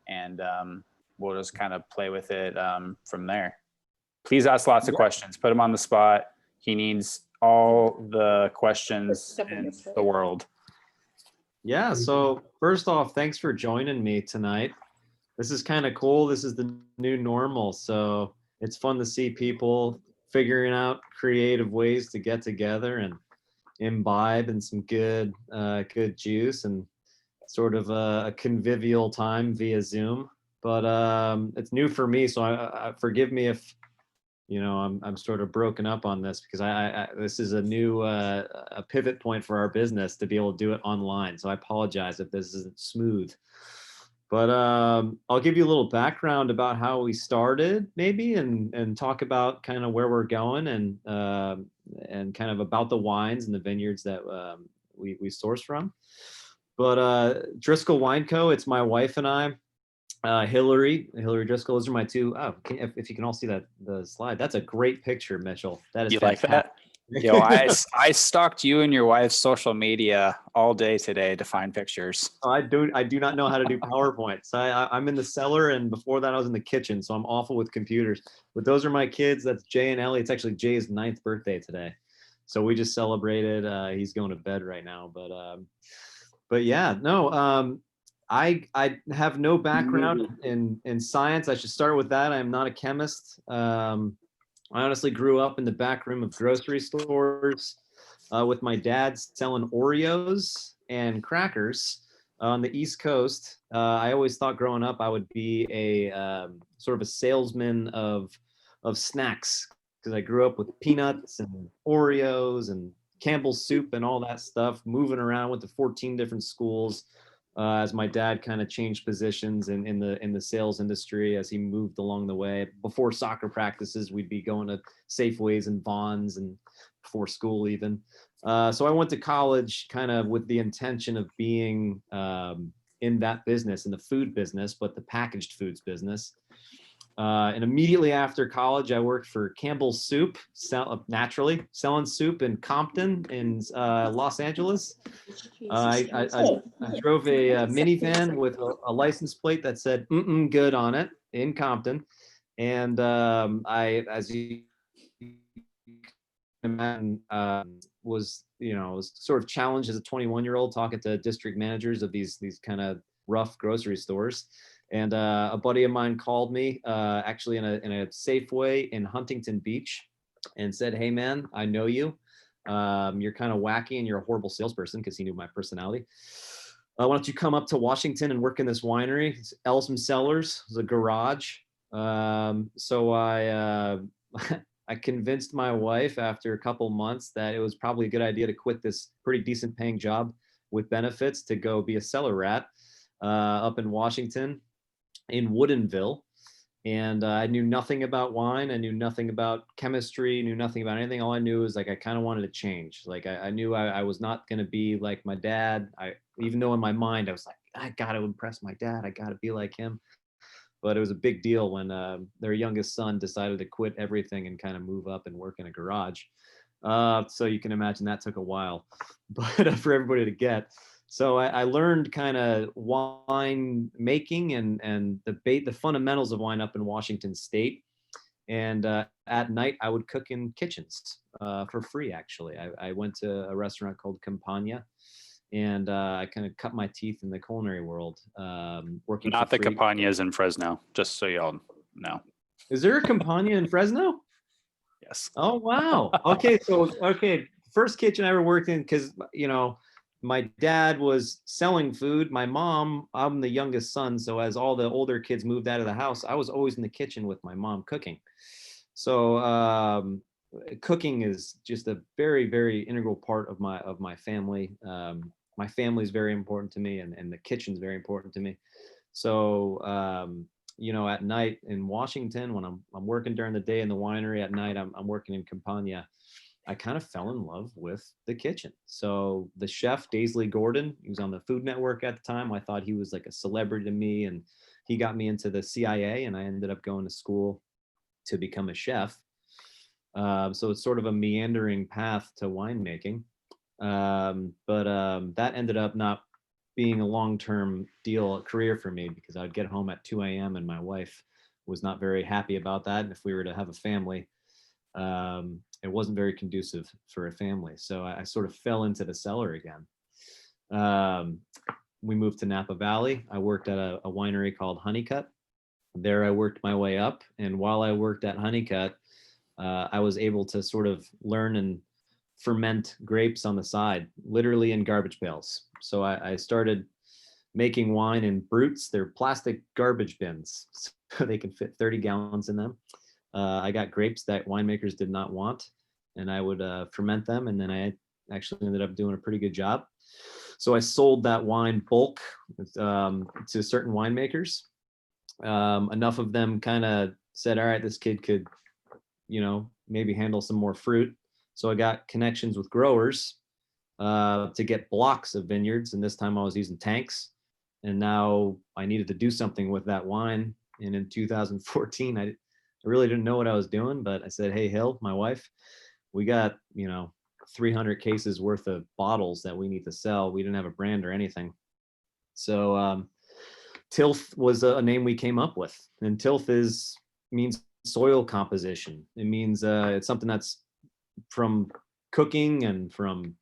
and we'll just kind of play with it from there. Please ask lots of questions. Put him on the spot. He needs all the questions in the world. Yeah, so first off, thanks for joining me tonight. This is kind of cool. This is the new normal, so it's fun to see people figuring out creative ways to get together and imbibe in some good juice and sort of a convivial time via Zoom. But it's new for me, so I forgive me if I'm sort of broken up on this, because I this is a new a pivot point for our business to be able to do it online. So I apologize if this isn't smooth. But I'll give you a little background about how we started, maybe, and talk about kind of where we're going, and kind of about the wines and the vineyards that we source from. But Driscoll Wine Co. It's my wife and I. Hillary Driscoll. Those are my two. Oh, if you can all see the slide, that's a great picture, Mitchell. That is. You fantastic. like that? Yo, I stalked you and your wife's social media all day today to find pictures. Oh, I do not know how to do PowerPoint. So I'm in the cellar, and before that I was in the kitchen. So I'm awful with computers. But those are my kids. That's Jay and Ellie. It's actually Jay's 9th birthday today. So we just celebrated. He's going to bed right now. But yeah, no. I have no background in science. I should start with that. I am not a chemist. I honestly grew up in the back room of grocery stores with my dad selling Oreos and crackers on the East Coast. I always thought growing up I would be a sort of a salesman of snacks, because I grew up with peanuts and Oreos and Campbell's soup and all that stuff, moving around, went to 14 different schools. As my dad kind of changed positions in the sales industry as he moved along the way. Before soccer practices, we'd be going to Safeways and Vons, and before school even. So I went to college kind of with the intention of being in that business, in the food business, but the packaged foods business. And immediately after college, I worked for Campbell's Soup, naturally selling soup in Compton in Los Angeles. I drove a minivan with a license plate that said "Mm-mm, good" on it in Compton, and as you imagine, was sort of challenged as a 21-year-old talking to district managers of these kind of rough grocery stores. And a buddy of mine called me, actually in a Safeway in Huntington Beach, and said, "Hey man, I know you. You're kind of wacky and you're a horrible salesperson," because he knew my personality. Why don't you come up to Washington and work in this winery? It's Ellsum Cellars. It's a garage. So I I convinced my wife after a couple months that it was probably a good idea to quit this pretty decent paying job with benefits to go be a cellar rat up in Washington, in Woodinville. And I knew nothing about wine. I knew nothing about chemistry, knew nothing about anything. All I knew was I kind of wanted to change. I knew I was not going to be like my dad. Even though in my mind I was like, I got to impress my dad. I got to be like him. But it was a big deal when their youngest son decided to quit everything and kind of move up and work in a garage. So you can imagine that took a while, but for everybody to get. So I learned kind of wine making and the fundamentals of wine up in Washington State. And at night, I would cook in kitchens for free, actually. I went to a restaurant called Campagna, and I kind of cut my teeth in the culinary world, working Not the Campagnas in Fresno, just so y'all know. Is there a Campagna in Fresno? Yes. Oh, wow. Okay, first kitchen I ever worked in, because, my dad was selling food. My mom, I'm the youngest son, so as all the older kids moved out of the house, I was always in the kitchen with my mom cooking. So cooking is just a very, very integral part of my family. My family is very important to me, and the kitchen is very important to me. So at night in Washington, when I'm working during the day in the winery, at night I'm working in Campagna. I kind of fell in love with the kitchen. So the chef, Daisley Gordon, he was on the Food Network at the time. I thought he was like a celebrity to me, and he got me into the CIA, and I ended up going to school to become a chef. So it's sort of a meandering path to winemaking. But that ended up not being a long-term deal, a career for me, because I'd get home at 2 a.m. and my wife was not very happy about that. And if we were to have a family, it wasn't very conducive for a family. So I sort of fell into the cellar again. We moved to Napa Valley. I worked at a winery called Honeycutt. There I worked my way up. And while I worked at Honeycutt, I was able to sort of learn and ferment grapes on the side, literally in garbage pails. So I started making wine in brutes. They're plastic garbage bins, so they can fit 30 gallons in them. I got grapes that winemakers did not want, and I would ferment them, and then I actually ended up doing a pretty good job. So I sold that wine bulk to certain winemakers. Enough of them kind of said, all right, this kid could, maybe handle some more fruit. So I got connections with growers to get blocks of vineyards. And this time I was using tanks. And now I needed to do something with that wine. And in 2014, I really didn't know what I was doing, but I said, hey, Hill, my wife, we got, 300 cases worth of bottles that we need to sell. We didn't have a brand or anything. So Tilth was a name we came up with. And Tilth means soil composition. It means it's something that's from cooking and from,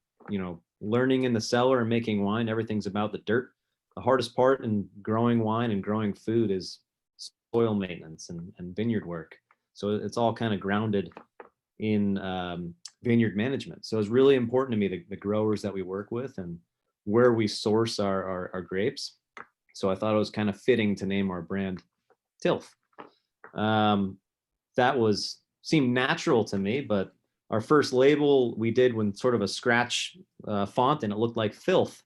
learning in the cellar and making wine. Everything's about the dirt. The hardest part in growing wine and growing food is soil maintenance and vineyard work. So it's all kind of grounded in vineyard management. So it's really important to me, the growers that we work with and where we source our grapes. So I thought it was kind of fitting to name our brand Tilth. That seemed natural to me, but our first label we did with sort of a scratch font, and it looked like filth.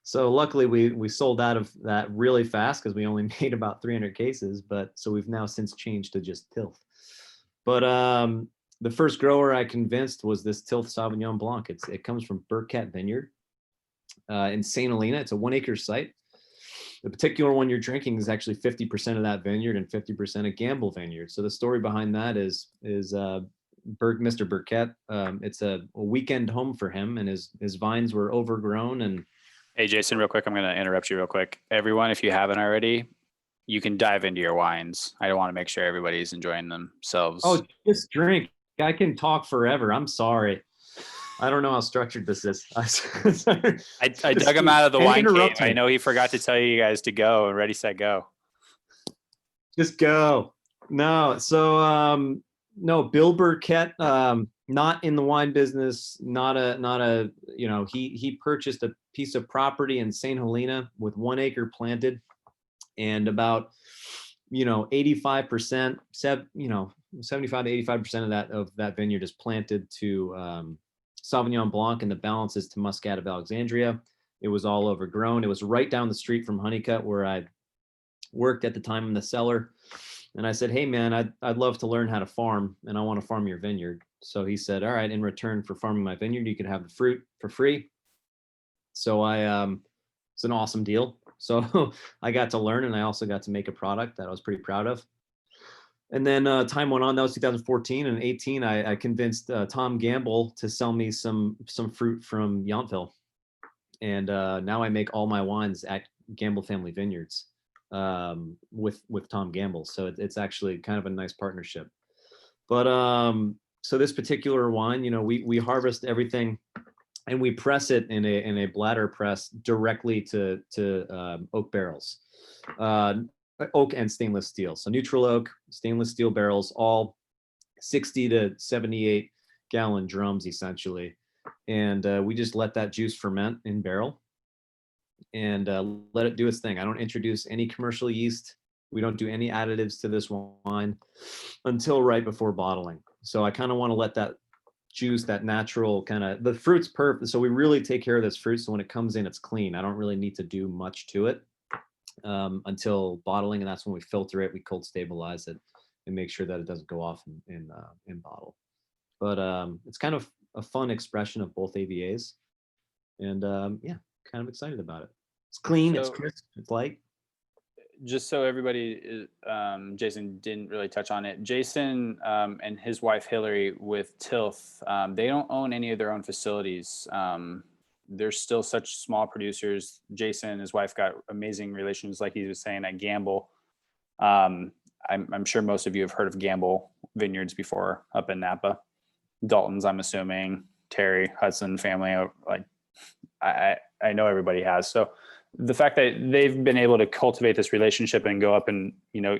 So luckily we sold out of that really fast because we only made about 300 cases. But so we've now since changed to just Tilth. But the first grower I convinced was this Tilth Sauvignon Blanc. It comes from Burkett Vineyard in St. Helena. It's a 1 acre site. The particular one you're drinking is actually 50% of that vineyard and 50% of Gamble Vineyard. So the story behind that is Mr. Burkett. It's a weekend home for him, and his vines were overgrown. And hey, Jason, real quick, I'm going to interrupt you real quick. Everyone, if you haven't already, you can dive into your wines. I want to make sure everybody's enjoying themselves. Oh, just drink. I can talk forever. I'm sorry. I don't know how structured this is. I dug him out of the wine cave. I know he forgot to tell you guys to go. Ready, set, go. Just go. No. So no, Bill Burkett, not in the wine business, not a he purchased a piece of property in St. Helena with 1 acre planted, and about 85%, 75 to 85% of that vineyard is planted to Sauvignon Blanc, and the balance is to Muscat of Alexandria. It was all overgrown. It was right down the street from Honeycutt, where I worked at the time in the cellar. And I said, hey man, I'd love to learn how to farm, and I want to farm your vineyard. So he said, all right, in return for farming my vineyard, you could have the fruit for free. So it's an awesome deal. So I got to learn, and I also got to make a product that I was pretty proud of. And then time went on. That was 2014, and 18. I convinced Tom Gamble to sell me some fruit from Yountville, and now I make all my wines at Gamble Family Vineyards with Tom Gamble. So it's actually kind of a nice partnership. But so this particular wine, we harvest everything, and we press it in a bladder press directly to oak barrels. Oak and stainless steel. So neutral oak, stainless steel barrels, all 60 to 78 gallon drums essentially. And we just let that juice ferment in barrel and let it do its thing. I don't introduce any commercial yeast. We don't do any additives to this wine until right before bottling. So I kind of want to let that juice, that natural the fruit's perfect. So we really take care of this fruit. So when it comes in, it's clean. I don't really need to do much to it until bottling, and that's when we filter it, we cold stabilize it, and make sure that it doesn't go off in bottle. But it's kind of a fun expression of both AVAs, and kind of excited about it. It's clean, it's crisp, it's light. Just so everybody, Jason didn't really touch on it. Jason and his wife Hillary with Tilth, they don't own any of their own facilities. there's still such small producers. Jason and his wife got amazing relations, like he was saying, at Gamble. I'm sure most of you have heard of Gamble Vineyards before up in Napa. Dalton's, I'm assuming, Terry, Hudson family, like I know everybody has. So the fact that they've been able to cultivate this relationship and go up and, you know,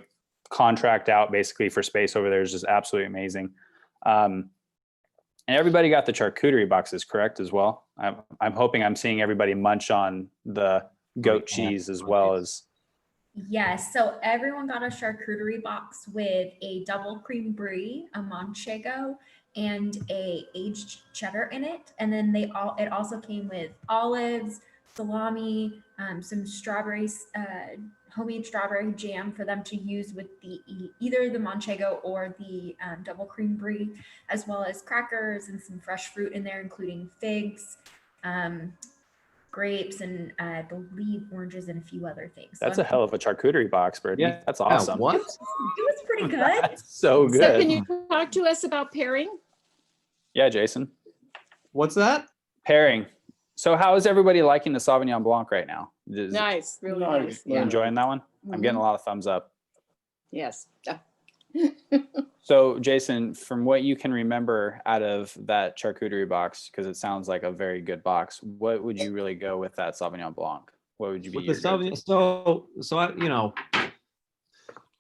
contract out basically for space over there is just absolutely amazing. And everybody got the charcuterie boxes, correct, as well? I'm hoping I'm seeing everybody munch on the goat cheese as well as. Yes, so everyone got a charcuterie box with a double cream brie, a manchego, and a aged cheddar in it. And then it also came with olives, salami, some strawberries, homemade strawberry jam for them to use with either the manchego or the double cream brie, as well as crackers and some fresh fruit in there, including figs, grapes, and I believe oranges and a few other things. That's a hell of a charcuterie box, Brittany. Yeah. That's awesome. What? It was pretty good. That's so good. So can you talk to us about pairing? Yeah, Jason. What's that? Pairing. So how is everybody liking the Sauvignon Blanc right now? Nice, really Nice. nice. You Yeah. enjoying that one? I'm getting a lot of thumbs up. Yes. So Jason, from what you can remember out of that charcuterie box, because it sounds like a very good box, what would you really go with that Sauvignon Blanc? What would you be? With the your go-to? Sauvignon, so I, you know,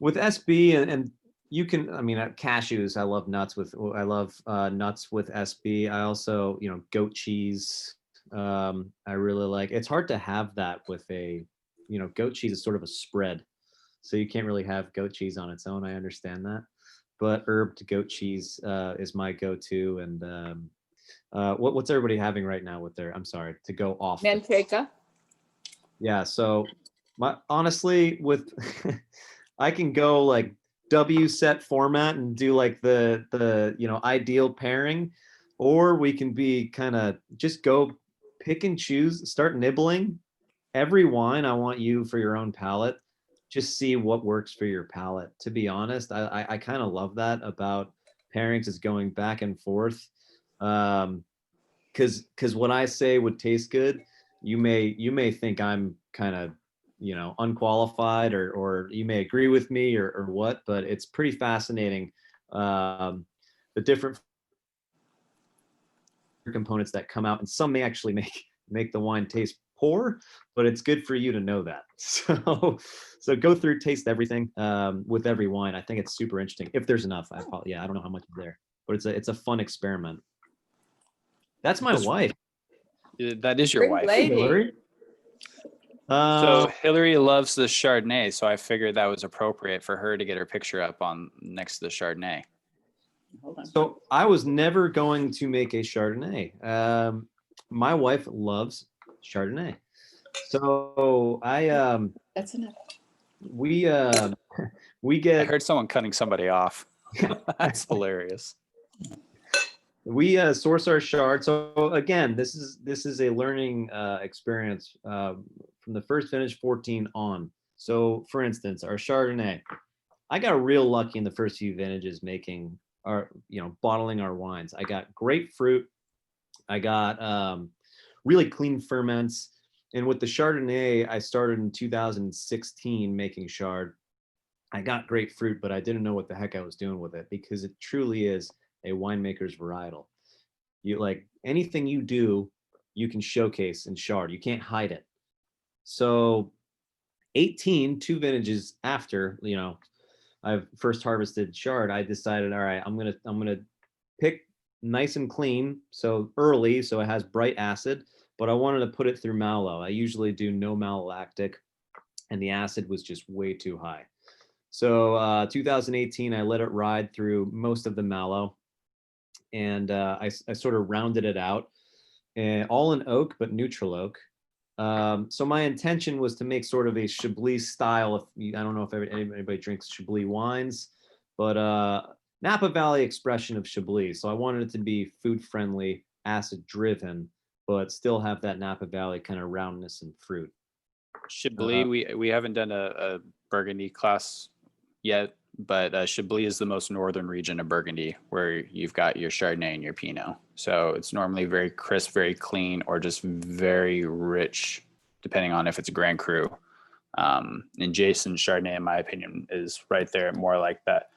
with SB and you can, I mean, cashews, I love nuts with SB. I also, you know, goat cheese. I really like, it's hard to have that with a, you know, goat cheese is sort of a spread. So you can't really have goat cheese on its own. I understand that. But herbed goat cheese is my go-to. And what's everybody having right now with their, I'm sorry, to go off. Manteca. Yeah. So honestly, with, I can go like W set format and do like the, you know, ideal pairing, or we can be kind of just go pick and choose, start nibbling. Every wine, I want you for your own palate. Just see what works for your palate. To be honest, I kind of love that about pairings, is going back and forth. Because what I say would taste good, you may think I'm kind of, you know, unqualified, or you may agree with me or what, but it's pretty fascinating. The different components that come out, and some may actually make the wine taste poor, but it's good for you to know that. So go through, taste everything with every wine. I think it's super interesting. If there's enough, I don't know how much is there, but it's a fun experiment. That's my wife. That is your Bring wife. lady. Hillary. So Hillary loves the Chardonnay, so I figured that was appropriate for her to get her picture up on next to the Chardonnay. Hold on. So I was never going to make a Chardonnay. My wife loves Chardonnay. So That's enough. we I get heard someone cutting somebody off. That's hilarious. we source our chard. So again, this is a learning experience from the first vintage 14 on. So for instance, our Chardonnay, I got real lucky in the first few vintages making our, you know, bottling our wines. I got grapefruit. I got really clean ferments. And with the Chardonnay, I started in 2016 making chard. I got grapefruit, but I didn't know what the heck I was doing with it, because it truly is a winemaker's varietal. You, like, anything you do, you can showcase in chard. You can't hide it. So 2 vintages after, you know, I've first harvested chard, I decided, all right, I'm gonna pick nice and clean, so early, so it has bright acid, but I wanted to put it through malo. I usually do no malolactic, and the acid was just way too high. So 2018, I let it ride through most of the malo, and I sort of rounded it out, all in oak, but neutral oak. So my intention was to make sort of a Chablis style. I don't know if anybody drinks Chablis wines, but Napa Valley expression of Chablis. So I wanted it to be food friendly, acid driven, but still have that Napa Valley kind of roundness and fruit. Chablis, we haven't done a Burgundy class yet. but Chablis is the most northern region of Burgundy, where you've got your Chardonnay and your Pinot. So it's normally very crisp, very clean, or just very rich, depending on if it's a Grand Cru. And Jason's Chardonnay, in my opinion, is right there, more like that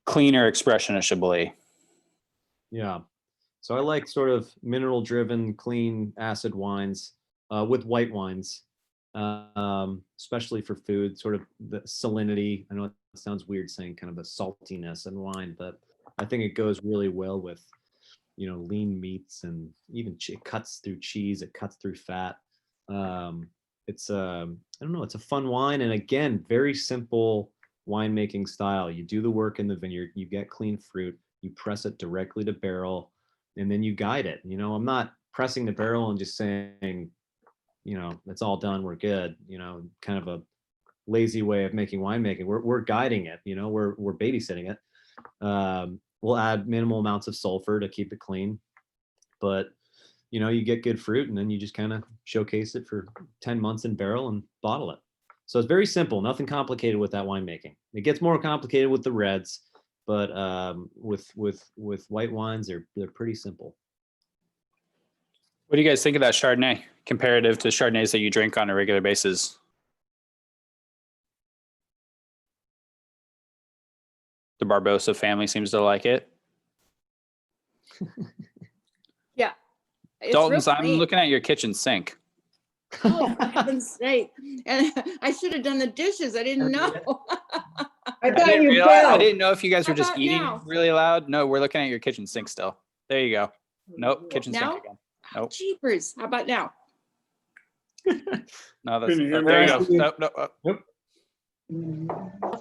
cleaner expression of Chablis. Yeah. So I like sort of mineral driven, clean acid wines with white wines, especially for food, sort of the salinity. I know it sounds weird saying kind of the saltiness in wine, but I think it goes really well with, lean meats, and even it cuts through cheese, it cuts through fat. It's I don't know, it's a fun wine. And again, very simple winemaking style. You do the work in the vineyard, you get clean fruit, you press it directly to barrel, and then you guide it. I'm not pressing the barrel and just saying, it's all done, we're good, kind of a lazy way of making winemaking. We're guiding it, we're babysitting it. We'll add minimal amounts of sulfur to keep it clean, but you get good fruit, and then you just kind of showcase it for 10 months in barrel and bottle it. So it's very simple, nothing complicated with that winemaking. It gets more complicated with the reds, but with white wines, they're pretty simple. What do you guys think of that Chardonnay comparative to Chardonnays that you drink on a regular basis? The Barbosa family seems to like it. Yeah. It's Dalton's, real I'm clean. looking at your kitchen sink. Oh, for heaven's sake. And I should have done the dishes. I didn't know. I didn't know if you guys were How just about eating now? really loud. No, we're looking at your kitchen sink still. There you go. Nope, kitchen Now? sink again. Nope. Jeepers. How about now? No, that's Can you hear there me? you go. Nope.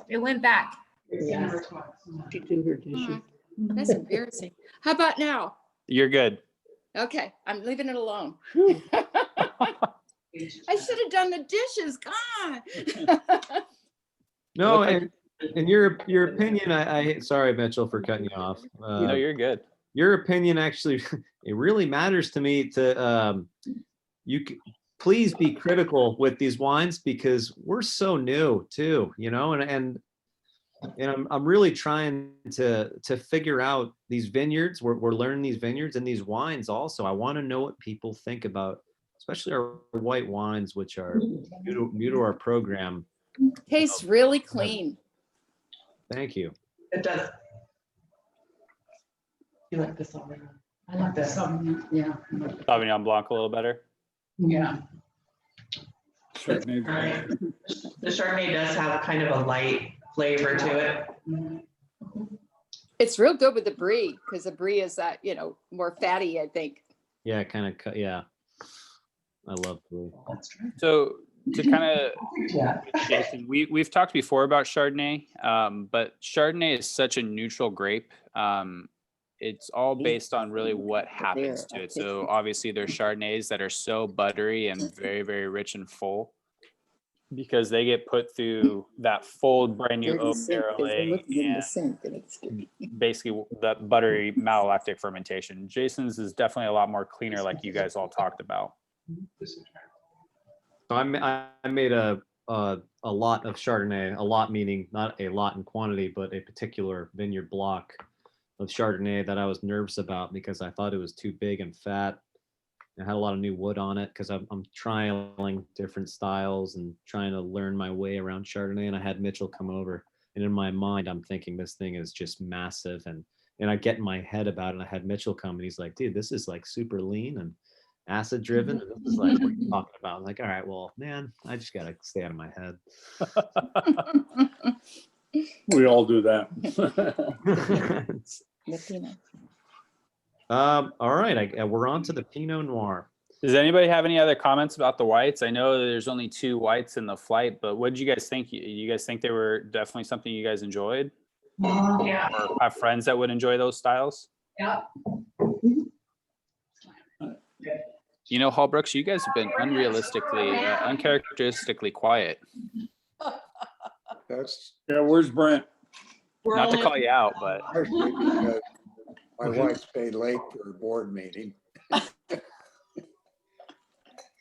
It went back. To do her dishes. That's embarrassing. How about now? You're good. Okay, I'm leaving it alone. I should have done the dishes. God. No, Look and in your opinion, I sorry, Mitchell, for cutting you off. No, you're good. Your opinion actually, it really matters to me. Please be critical with these wines, because we're so new too, and I'm really trying to figure out these vineyards. We're learning these vineyards and these wines also. I want to know what people think about, especially our white wines, which are new to our program. Tastes really clean. Thank you. It does. You like this one? I like this one. Yeah. Sauvignon Blanc a little better. Yeah. Chardonnay. The Chardonnay does have kind of a light flavor to it. It's real good with the brie, because the brie is that, more fatty, I think. Yeah, kind of cut. Yeah, I love blue. That's true. So to kind of, Yeah. Jason, we've talked before about Chardonnay, but Chardonnay is such a neutral grape. It's all based on really what happens to it. So obviously there's Chardonnays that are so buttery and very, very rich and full, because they get put through that full brand new oak barreling and basically that buttery malolactic fermentation. Jason's is definitely a lot more cleaner, like you guys all talked about. So I made a lot of Chardonnay, a lot meaning not a lot in quantity, but a particular vineyard block of Chardonnay that I was nervous about, because I thought it was too big and fat. It had a lot of new wood on it, because I'm trialing different styles and trying to learn my way around Chardonnay. And I had Mitchell come over, and in my mind, I'm thinking this thing is just massive. And I get in my head about it. And I had Mitchell come, and he's like, dude, this is like super lean and acid driven. And this is like, what are you talking about? I'm like, all right, well, man, I just got to stay out of my head. We all do that. All right, we're on to the Pinot Noir. Does anybody have any other comments about the whites? I know there's only 2 whites in the flight, but what did you guys think? You guys think they were definitely something you guys enjoyed? Yeah. Or have friends that would enjoy those styles? Yeah. Hallbrooks, you guys have been uncharacteristically quiet. Yeah, where's Brent? Not to call you out, but Partially because my wife stayed late for a board meeting.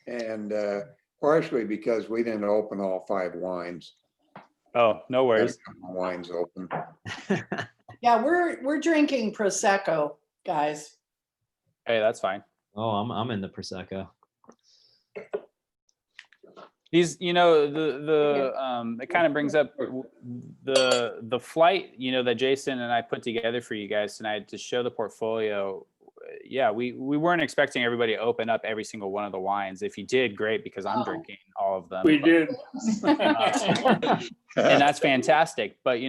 And partially because we didn't open all 5 wines. Oh, no worries. Wine's open. Yeah, we're drinking Prosecco, guys. Hey, that's fine. Oh, I'm in the Prosecco. These, it kind of brings up the flight, that Jason and I put together for you guys tonight to show the portfolio. Yeah, we weren't expecting everybody to open up every single one of the wines. If you did, great, because I'm drinking all of them. We did. And that's fantastic. But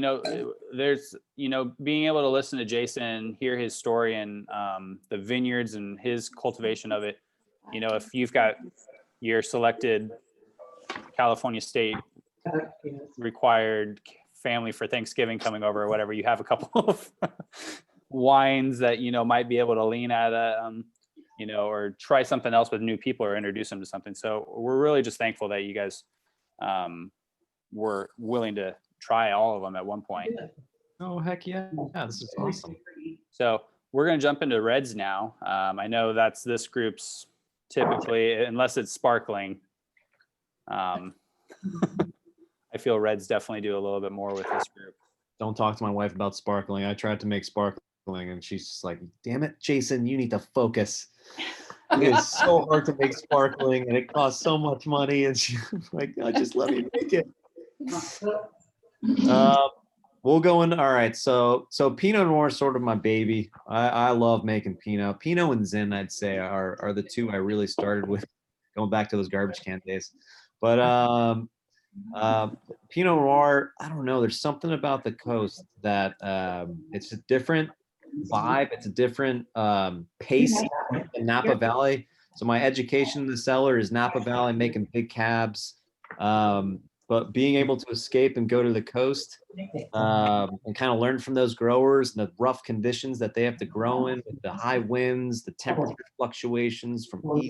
there's being able to listen to Jason, hear his story and the vineyards and his cultivation of it. If you've got your selected California state required family for Thanksgiving coming over or whatever, you have a couple of wines that might be able to lean at or try something else with new people or introduce them to something. So we're really just thankful that you guys were willing to try all of them at one point. Oh, heck yeah. Yeah, this is awesome. So we're going to jump into reds now. I know that's this group's typically, unless it's sparkling. I feel reds definitely do a little bit more with this group. Don't talk to my wife about sparkling. I tried to make sparkling and she's just like, damn it, Jason, you need to focus. It is so hard to make sparkling and it costs so much money. And she's like, oh, just let me make it. We'll go in. All right. So Pinot Noir is sort of my baby. I love making Pinot. Pinot and Zin, I'd say, are the two I really started with, going back to those garbage can days. But Pinot Noir, I don't know. There's something about the coast that it's a different vibe. It's a different pace in Napa Valley. So my education in the cellar is Napa Valley, making big cabs. But being able to escape and go to the coast and kind of learn from those growers and the rough conditions that they have to grow in, with the high winds, the temperature fluctuations from each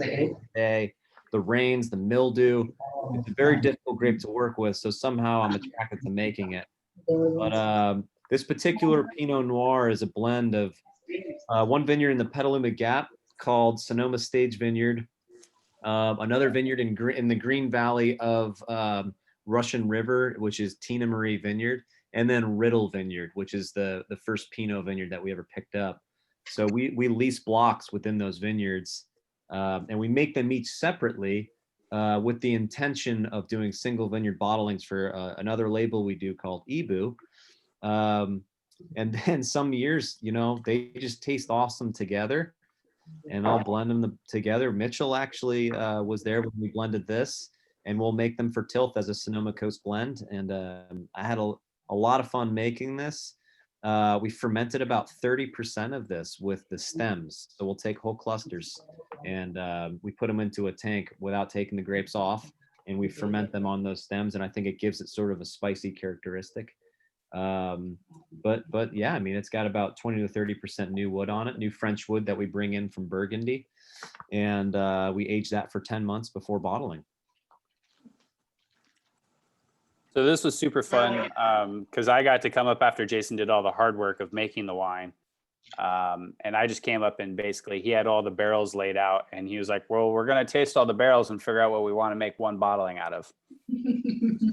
day, the rains, the mildew. It's a very difficult grape to work with. So somehow I'm attracted to making it. But this particular Pinot Noir is a blend of one vineyard in the Petaluma Gap called Sonoma Stage Vineyard, another vineyard in the Green Valley of Russian River, which is Tina Marie Vineyard, and then Riddle Vineyard, which is the first Pinot vineyard that we ever picked up. So we lease blocks within those vineyards, and we make them each separately with the intention of doing single vineyard bottlings for another label we do called Ibu. And then some years, they just taste awesome together, and I'll blend them together. Mitchell actually was there when we blended this, and we'll make them for Tilth as a Sonoma Coast blend. And I had a lot of fun making this. We fermented about 30% of this with the stems. So we'll take whole clusters and we put them into a tank without taking the grapes off, and we ferment them on those stems. And I think it gives it sort of a spicy characteristic. But yeah, I mean, it's got about 20 to 30% new wood on it, new French wood that we bring in from Burgundy. And we age that for 10 months before bottling. So this was super fun because I got to come up after Jason did all the hard work of making the wine. And I just came up and basically he had all the barrels laid out and he was like, well, we're going to taste all the barrels and figure out what we want to make one bottling out of.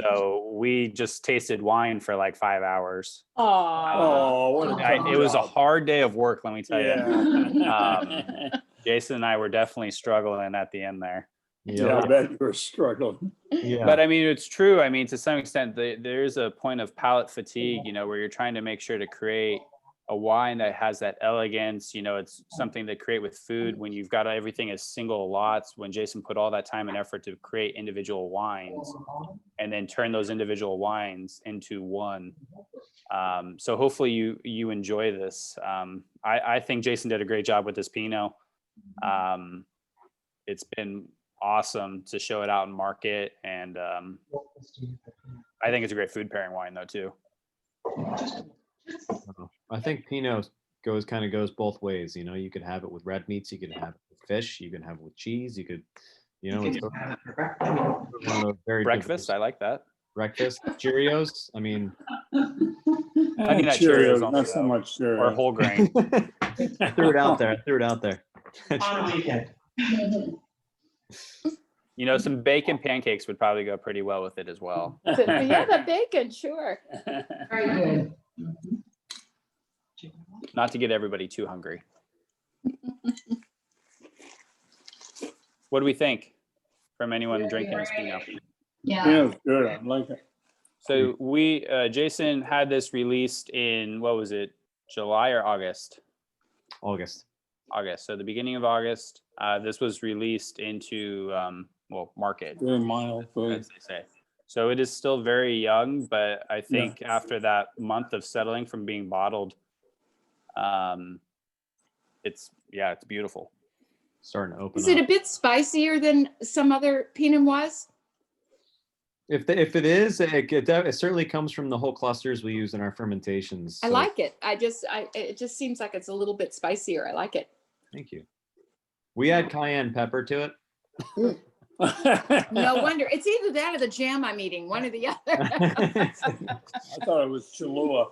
So we just tasted wine for like 5 hours. Oh, what a tough It was a job. hard day of work, let me tell you. Yeah. Jason and I were definitely struggling at the end there. Yeah, I bet you were struggling. Yeah. But I mean, it's true. I mean, to some extent, there is a point of palate fatigue, where you're trying to make sure to create a wine that has that elegance. It's something to create with food when you've got everything as single lots. When Jason put all that time and effort to create individual wines and then turn those individual wines into one. So hopefully you enjoy this. I think Jason did a great job with this Pinot. It's been awesome to show it out in market, and I think it's a great food pairing wine though too. I think Pinot goes both ways. You could have it with red meats, you could have it with fish, you can have it with cheese, you could it's sort of one of those very Breakfast, I like that. breakfast Cheerios. I mean, I think that Cheerios only, not so though. much Or Cheerios. whole grain. I threw it out there. On a weekend. You know, some bacon pancakes would probably go pretty well with it as well. Yeah, the bacon, sure. Very good. Not to get everybody too hungry. What do we think from anyone drinking this Pinot? Yeah, it's good. I like it. So we, Jason had this released in, what was it, July or August? August. August. So the beginning of August, this was released into, market, Very mild as food. they say. So it is still very young, but I think after that month of settling from being bottled, it's beautiful. Starting to open Is it up. a bit spicier than some other Pinot Noirs? If it is, it certainly comes from the whole clusters we use in our fermentations. I So, like it. It just seems like it's a little bit spicier. I like it. Thank you. We add cayenne pepper to it. No wonder. It's either that or the jam I'm eating, one or the other. I thought it was Cholula.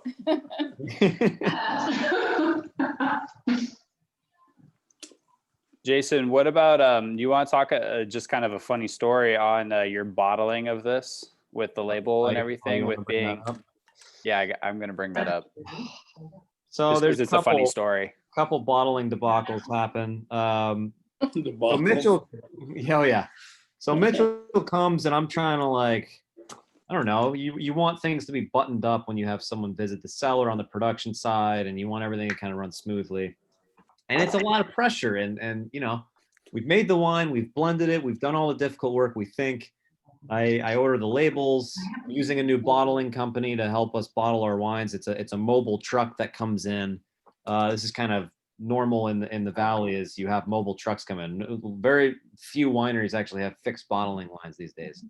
Jason, what about, you want to talk just kind of a funny story on your bottling of this with the label and everything with being, I'm going to bring that up. So Just 'cause there's it's a funny story. couple bottling debacles happen. So Debacle. Mitchell, yeah. So Mitchell comes and I'm trying to I don't know, you want things to be buttoned up when you have someone visit the cellar on the production side and you want everything to kind of run smoothly. And it's a lot of pressure and we've made the wine, we've blended it, we've done all the difficult work, we think. I order the labels, using a new bottling company to help us bottle our wines. It's a mobile truck that comes in. This is kind of normal in the valley is you have mobile trucks come in. Very few wineries actually have fixed bottling lines these days.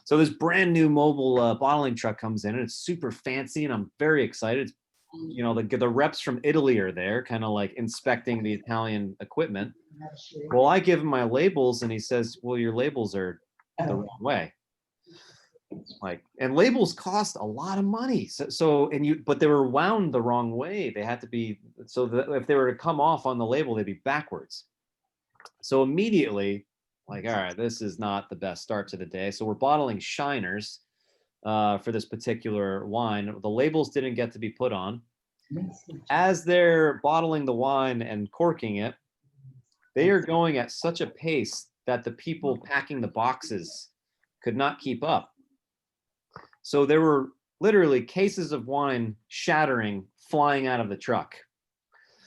So this brand new mobile bottling truck comes in and it's super fancy and I'm very excited. The reps from Italy are there kind of inspecting the Italian equipment. Well, I give him my labels and he says, well, your labels are the wrong way. And labels cost a lot of money. But they were wound the wrong way. They had to be, so that if they were to come off on the label, they'd be backwards. So immediately, all right, this is not the best start to the day. So we're bottling shiners for this particular wine. The labels didn't get to be put on. As they're bottling the wine and corking it, they are going at such a pace that the people packing the boxes could not keep up. So there were literally cases of wine shattering, flying out of the truck.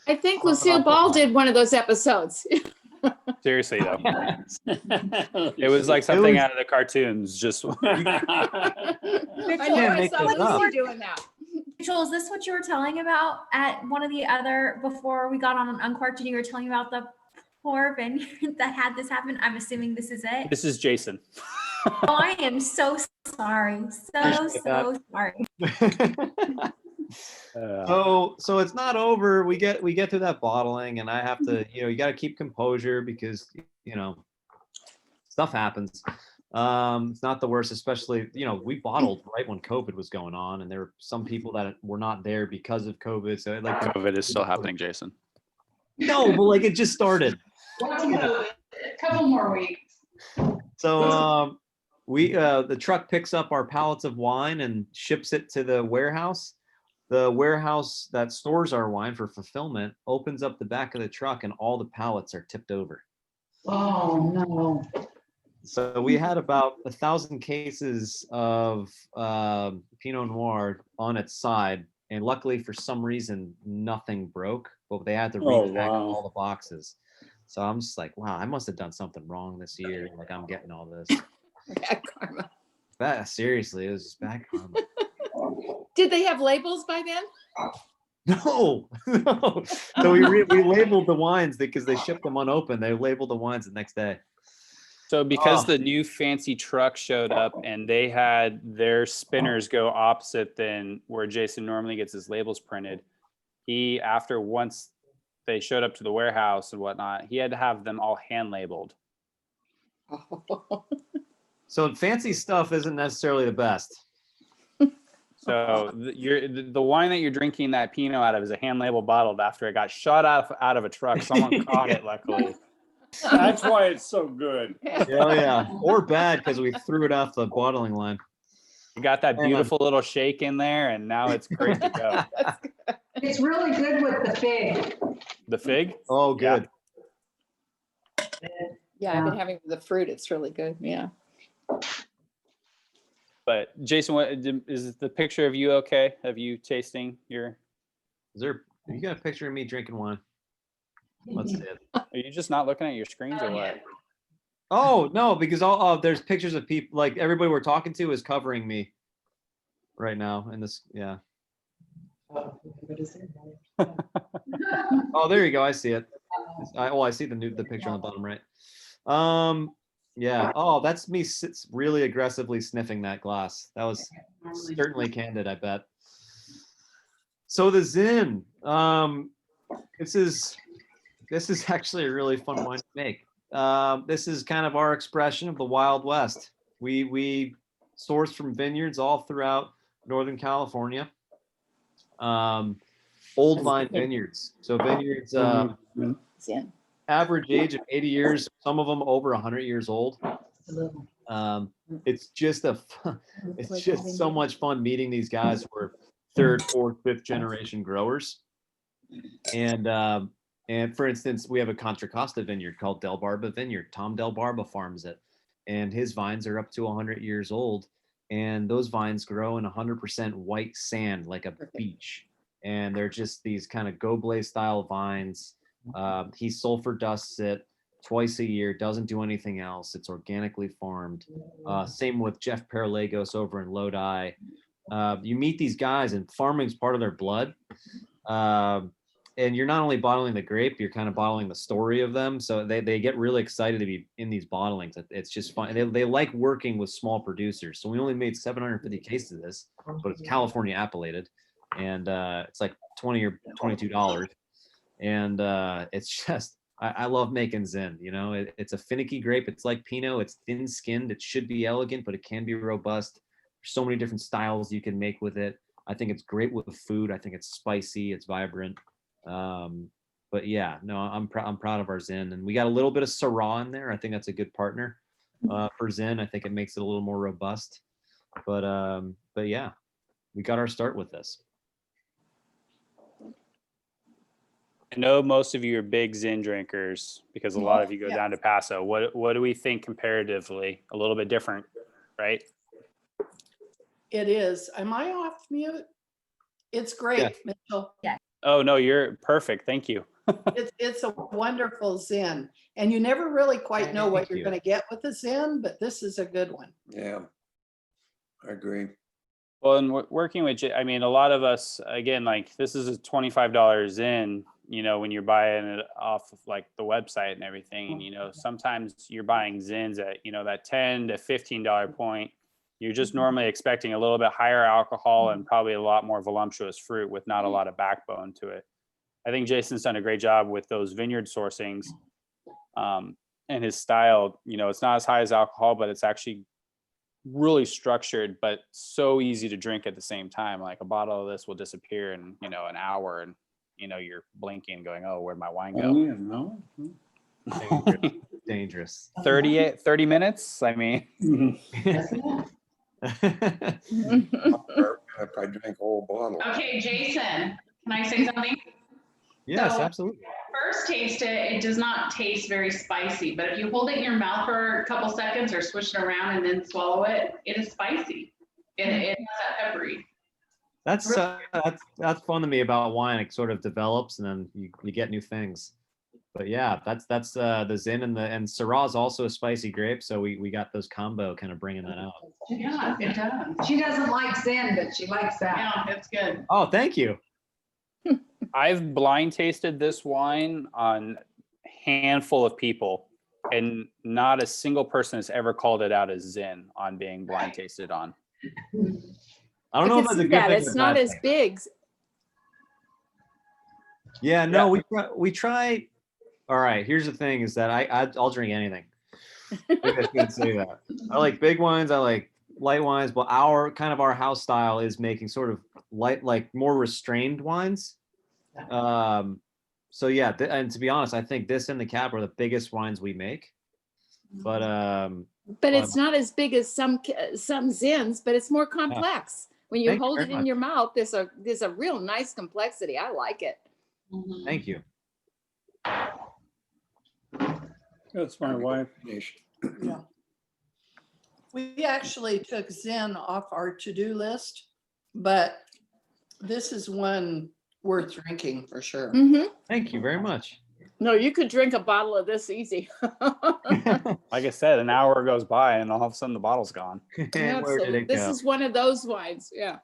I think Lucille Ball did one of those episodes. Seriously though, it was like something out of the cartoons. Just I know I saw Lucy doing that. Mitchell, is this what you were telling about at one of the other, before we got on Uncorked, and you were telling about the poor vineyard that had this happen? I'm assuming this is it. This is Jason. Oh, I am so sorry. So sorry. So it's not over. We get through that bottling and I have to, you got to keep composure because, stuff happens. It's not the worst, especially, we bottled right when COVID was going on and there were some people that were not there because of COVID. So COVID is still happening, Jason. No, but it just started. A couple more weeks. So the truck picks up our pallets of wine and ships it to the warehouse. The warehouse that stores our wine for fulfillment opens up the back of the truck and all the pallets are tipped over. Oh, no. So we had about 1,000 cases of Pinot Noir on its side. And luckily for some reason, nothing broke, but they had to repack all the boxes. So I'm just wow, I must have done something wrong this year. I'm getting all this. Bad karma. Seriously, it was just bad karma. Did they have labels by then? No. So we labeled the wines because they shipped them unopened. They labeled the wines the next day. So because the new fancy truck showed up and they had their spinners go opposite than where Jason normally gets his labels printed, once they showed up to the warehouse and whatnot, he had to have them all hand labeled. So fancy stuff isn't necessarily the best. So the wine that you're drinking that Pinot out of is a hand labeled bottle after it got shot out of a truck. Someone caught it, luckily. That's why it's so good. Oh yeah, or bad because we threw it off the bottling line. You got that beautiful little shake in there, and now it's great to go. It's really good with the fig. The fig? Oh, good. Yeah, I've been having the fruit. It's really good. Yeah. But Jason, what is the picture of you okay? Of you tasting your? Is there? You got a picture of me drinking wine? Let's see it. Are you just not looking at your screens or what? Oh no, because there's pictures of people. Like everybody we're talking to is covering me right now. And this, yeah. Oh, there you go. I see it. I see the picture on the bottom right. Yeah. Oh, that's me really aggressively sniffing that glass. That was certainly candid, I bet. So the Zin, this is actually a really fun wine to make. This is kind of our expression of the Wild West. We source from vineyards all throughout Northern California. Old vine vineyards. So vineyards, average age of 80 years, some of them over 100 years old. It's just so much fun meeting these guys who are third, fourth, fifth generation growers. And for instance, we have a Contra Costa vineyard called Del Barba Vineyard. Tom Del Barba farms it, and his vines are up to 100 years old. And those vines grow in 100% white sand, like a beach. And they're just these kind of goblay style vines. He sulfur dusts it twice a year, doesn't do anything else. It's organically farmed. Same with Jeff Paralagos over in Lodi. You meet these guys, and farming's part of their blood. And you're not only bottling the grape, you're kind of bottling the story of them. So they get really excited to be in these bottlings. It's just fun. They like working with small producers. So we only made 750 cases of this, but it's California appellated. And it's like $20 or $22. And it's just, I love making Zin. You know, it's a finicky grape. It's like Pinot. It's thin skinned. It should be elegant, but it can be robust. There's so many different styles you can make with it. I think it's great with food. I think it's spicy. It's vibrant. But yeah, no, I'm proud of our Zin, and we got a little bit of Syrah in there. I think that's a good partner for Zin. I think it makes it a little more robust. But yeah, we got our start with this. I know most of you are big Zin drinkers because a lot of you go down to Paso. What do we think comparatively? A little bit different, right? It is. Am I off mute? It's great, Mitchell. Yeah. Oh no, you're perfect. Thank you. It's a wonderful Zin, and you never really quite know what Thank you're you. going to get with the Zin, but this is a good one. Yeah, I agree. Well, and working with, I mean, a lot of us, again, like this is a $25 Zin, you know, when you're buying it off of like the website and everything. And, you know, sometimes you're buying Zins at, you know, that $10 to $15 point. You're just normally expecting a little bit higher alcohol and probably a lot more voluptuous fruit with not a lot of backbone to it. I think Jason's done a great job with those vineyard sourcings, and his style. You know, it's not as high as alcohol, but it's actually really structured, but so easy to drink at the same time. Like a bottle of this will disappear in, you know, an hour, and, you know, you're blinking going, oh, where'd my wine Oh, go? yeah, no? Dangerous. 30 minutes. I mean, If I drink a whole bottle. Okay, Jason, can I say something? Yes, So- absolutely. First taste it does not taste very spicy, but if you hold it in your mouth for a couple seconds or swish it around and then swallow it, it is spicy. It has that peppery. That's fun to me about wine. It sort of develops, and then you get new things. But yeah, that's the Zin, and Syrah is also a spicy grape, so we got those combo kind of bringing that out. Yeah, it does. She doesn't like Zin, but she likes that. Yeah, it's good. Oh, thank you. I've blind tasted this wine on a handful of people, and not a single person has ever called it out as Zin on being blind tasted on. I don't know if that's a good thing. It's or not bad as thing. big. Yeah, no, we try. All right, here's the thing: is that I'll drink anything. I can't say that. I like big wines. I like light wines, but our house style is making sort of light, like more restrained wines. So yeah, and to be honest, I think this and the Cab are the biggest wines we make. But it's not as big as some Zins, but it's more complex. When you Thank you hold very it in much. your mouth, there's a real nice complexity. I like it. Thank you. That's my wife. Yeah. We actually took Zen off our to-do list, but this is one worth drinking for sure. Thank you very much. No, you could drink a bottle of this easy. Like I said, an hour goes by and all of a sudden the bottle's gone. And where did it go? This is one of those wines. Yeah.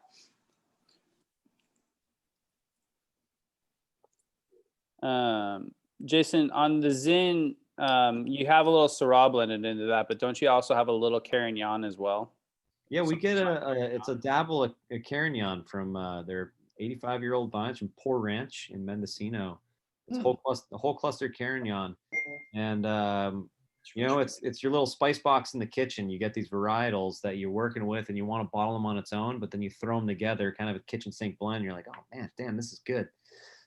Jason, on the Zin, you have a little Syrah blended into that, but don't you also have a little Carignan as well? Yeah, we get it's a dabble of a Carignan from their 85-year-old vines from Poor Ranch in Mendocino. It's a whole cluster Carignan, and you know, it's your little spice box in the kitchen. You get these varietals that you're working with, and you want to bottle them on its own, but then you throw them together, kind of a kitchen sink blend. You're like, oh man, damn, this is good.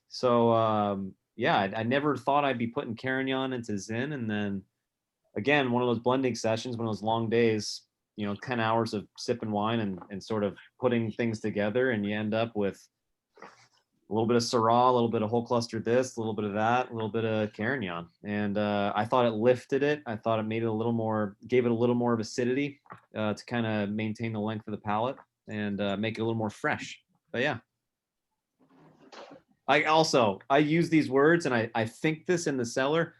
So yeah, I never thought I'd be putting Carignan into Zin, and then again, one of those blending sessions, one of those long days, you know, 10 hours of sipping wine and sort of putting things together, and you end up with a little bit of Syrah, a little bit of whole cluster this, a little bit of that, a little bit of Carignan. And I thought it lifted it. I thought it made it a little more, gave it a little more of acidity to kind of maintain the length of the palate and make it a little more fresh. But yeah. I use these words and I think this in the cellar.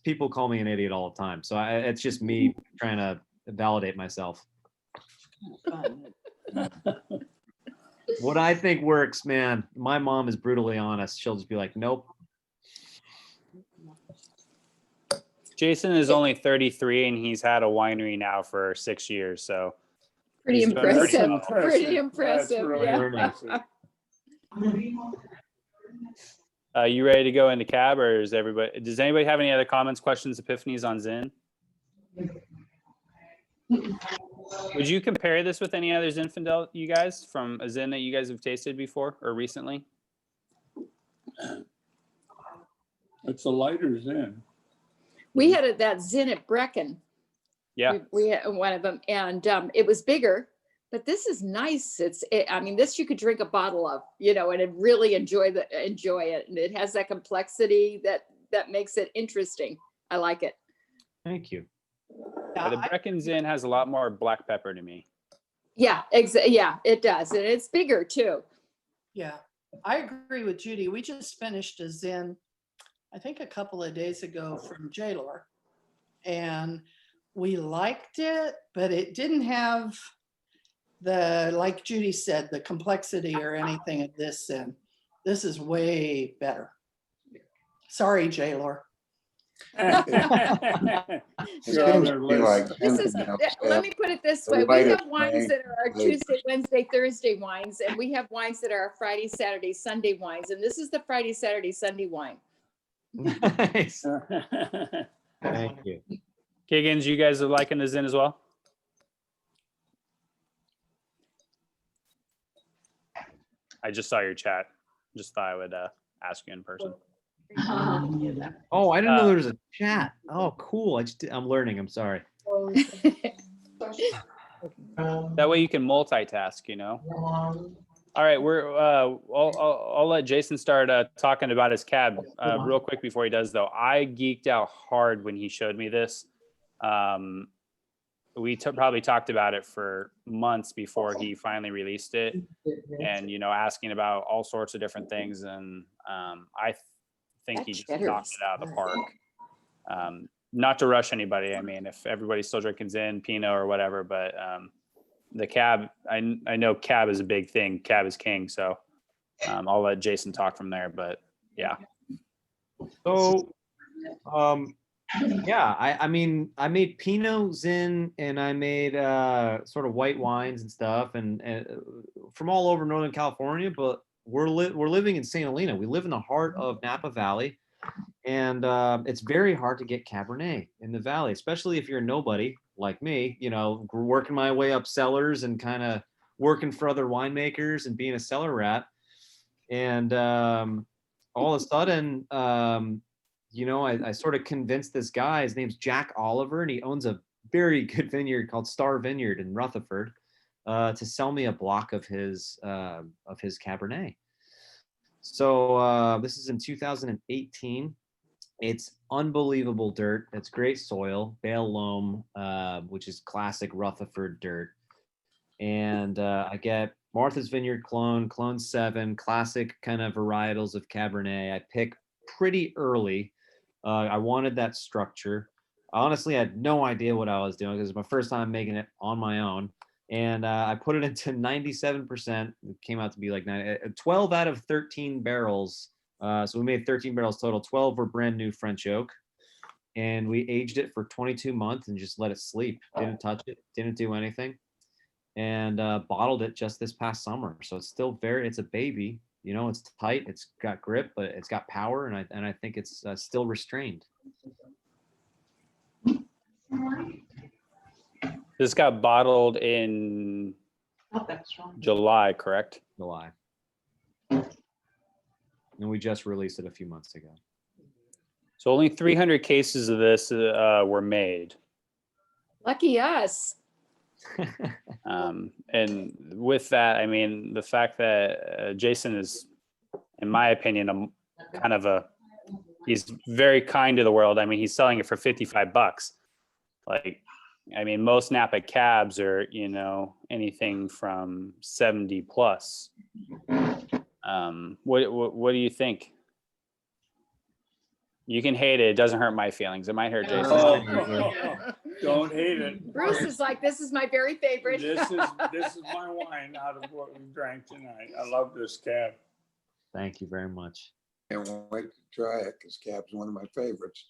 People call me an idiot all the time. So it's just me trying to validate myself. What I think works, man, my mom is brutally honest. She'll just be like, nope. Jason is only 33 and he's had a winery now for 6 years. So Pretty he's doing impressive. pretty well. Pretty impressive. That's really Yeah. impressive. You ready to go into Cab, or does anybody have any other comments, questions, epiphanies on Zin? Would you compare this with any other Zinfandel, you guys, from a Zin that you guys have tasted before or recently? It's a lighter Zin. We had that Zin at Brecken. Yeah. We had one of them, and it was bigger, but this is nice. I mean, this you could drink a bottle of, you know, and really enjoy it. And it has that complexity that makes it interesting. I like it. Thank you. Yeah, the Brecken Zin has a lot more black pepper to me. Yeah, yeah, it does. And it's bigger too. Yeah, I agree with Judy. We just finished a Zin, I think a couple of days ago from Jaylor, and we liked it, but it didn't have like Judy said, the complexity or anything of this Zin. This is way better. Sorry, Jaylor. Let me put it this way. We have wines that are our Tuesday, Wednesday, Thursday wines, and we have wines that are our Friday, Saturday, Sunday wines. And this is the Friday, Saturday, Sunday wine. Nice. Thank you. Kiggins, you guys are liking the Zin as well? I just saw your chat. Just thought I would ask you in person. Oh, I didn't know there was a chat. Oh, cool. I'm learning. I'm sorry. That way you can multitask, you know. All right, I'll let Jason start talking about his Cab real quick before he does, though. I geeked out hard when he showed me this. We probably talked about it for months before he finally released it, and you know, asking about all sorts of different things, and I think he just knocked it out of the park. Not to rush anybody. I mean, if everybody's still drinking Zin, Pinot, or whatever, but the Cab, I know Cab is a big thing. Cab is king. So I'll let Jason talk from there. But yeah. So, yeah, I mean, I made Pinot, Zin, and I made sort of white wines and stuff, and from all over Northern California. But we're living in St. Helena. We live in the heart of Napa Valley, and it's very hard to get Cabernet in the Valley, especially if you're a nobody like me. You know, working my way up cellars and kind of working for other winemakers and being a cellar rat. And all of a sudden, I sort of convinced this guy, his name's Jack Oliver, and he owns a very good vineyard called Star Vineyard in Rutherford, to sell me a block of his Cabernet. So this is in 2018. It's unbelievable dirt. It's great soil, bale loam, which is classic Rutherford dirt. And I get Martha's Vineyard clone 7, classic kind of varietals of Cabernet. I pick pretty early. I wanted that structure. Honestly, I had no idea what I was doing because it's my first time making it on my own. And I put it into 97%. It came out to be like 12 out of 13 barrels. So we made 13 barrels total. 12 were brand new French oak. And we aged it for 22 months and just let it sleep. Didn't touch it, didn't do anything. And bottled it just this past summer. So it's still it's a baby. It's tight, it's got grip, but it's got power. And I think it's still restrained. This got bottled in July, correct? July. And we just released it a few months ago. So only 300 cases of this were made. Lucky us. And with that, I mean, the fact that Jason is, in my opinion, he's very kind to the world. I mean, he's selling it for $55. Like, I mean, most Napa cabs are, anything from 70 plus. What do you think? You can hate it. It doesn't hurt my feelings. It might hurt Jason's. Don't hate it. Bruce is like, this is my very favorite. This is my wine out of what we drank tonight. I love this cab. Thank you very much. Can't wait to try it because cab's one of my favorites.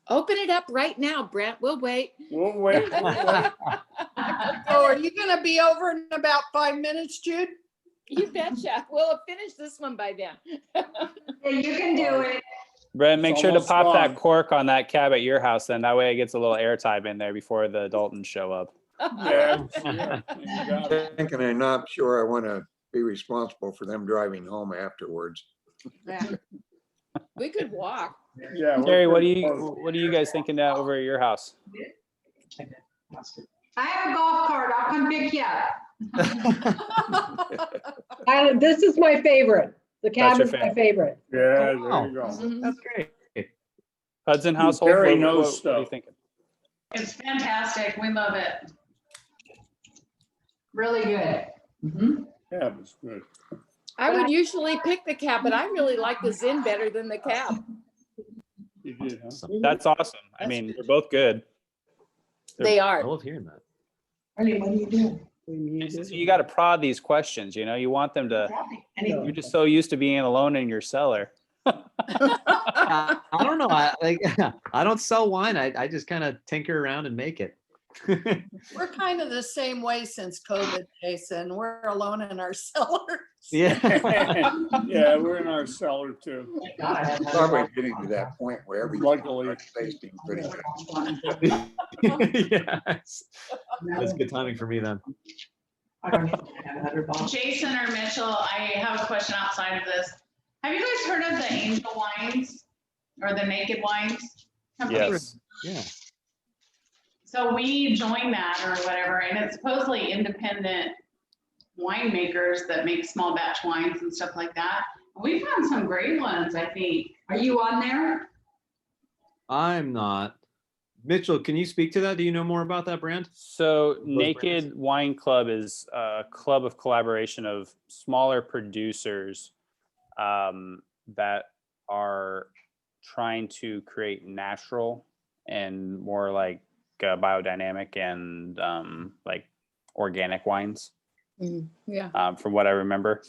Open it up right now, Brent. We'll wait. We'll wait. Oh, are you going to be over in about 5 minutes, Jude? You betcha. We'll have finished this one by then. Yeah, you can do it. Brent, make It's sure to almost pop that gone. cork on that cab at your house. Then that way it gets a little airtime in there before the Daltons show up. Yeah, you got it. Thinking I'm not sure I want to be responsible for them driving home afterwards. We could walk. Yeah, we're Terry, what pretty close. are you guys thinking over at your house? I have a golf cart. I'll come pick you up. This is my favorite. The That's cab your is my favorite. Yeah, there Wow. you go. Mhm. That's great. Hudson household. Terry what knows are you stuff. thinking? It's fantastic. We love it. Really good. Cab is good. I would usually pick the cab, but I really like the Zin better than the cab. You did, huh? That's awesome. I mean, they're both good. They I are. love hearing that. Ernie, what are you doing? So you got to prod these questions. You want them to. You're just so used to being alone in your cellar. I don't know. I don't sell wine. I just kind of tinker around and make it. We're kind of the same way since COVID, Jason. We're alone in our cellars. Yeah. Yeah, we're in our cellar too. Probably getting to that point where Luckily. everything's tasting pretty good. Yes. That's good timing for me then. Jason or Mitchell, I have a question outside of this. Have you guys heard of the Angel Wines or the Naked Wines company? Yes. Yeah. So we joined that or whatever, and it's supposedly independent winemakers that make small batch wines and stuff like that. We found some great ones, I think. Are you on there? I'm not. Mitchell, can you speak to that? Do you know more about that brand? So Both Naked brands. Wine Club is a club of collaboration of smaller producers that are trying to create natural and more like biodynamic and like organic wines. Yeah. From what I remember.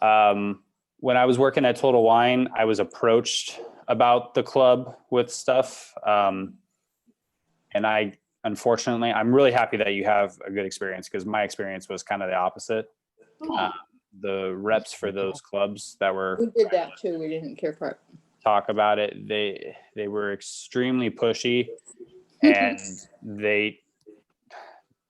When I was working at Total Wine, I was approached about the club with stuff. And unfortunately, I'm really happy that you have a good experience because my experience was kind of the opposite. The reps for those clubs that were We did that too. We didn't care for it. talk about it, they were extremely pushy and they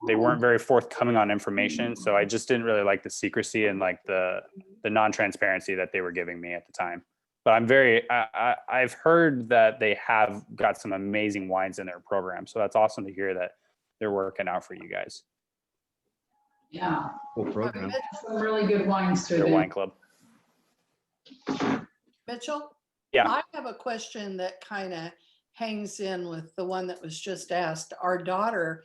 they weren't very forthcoming on information. So I just didn't really like the secrecy and like the non-transparency that they were giving me at the time. But I've heard that they have got some amazing wines in their program. So that's awesome to hear that they're working out for you guys. Yeah, Cool program. some really good wines through Their there. wine club. Mitchell? Yeah. I have a question that kind of hangs in with the one that was just asked. Our daughter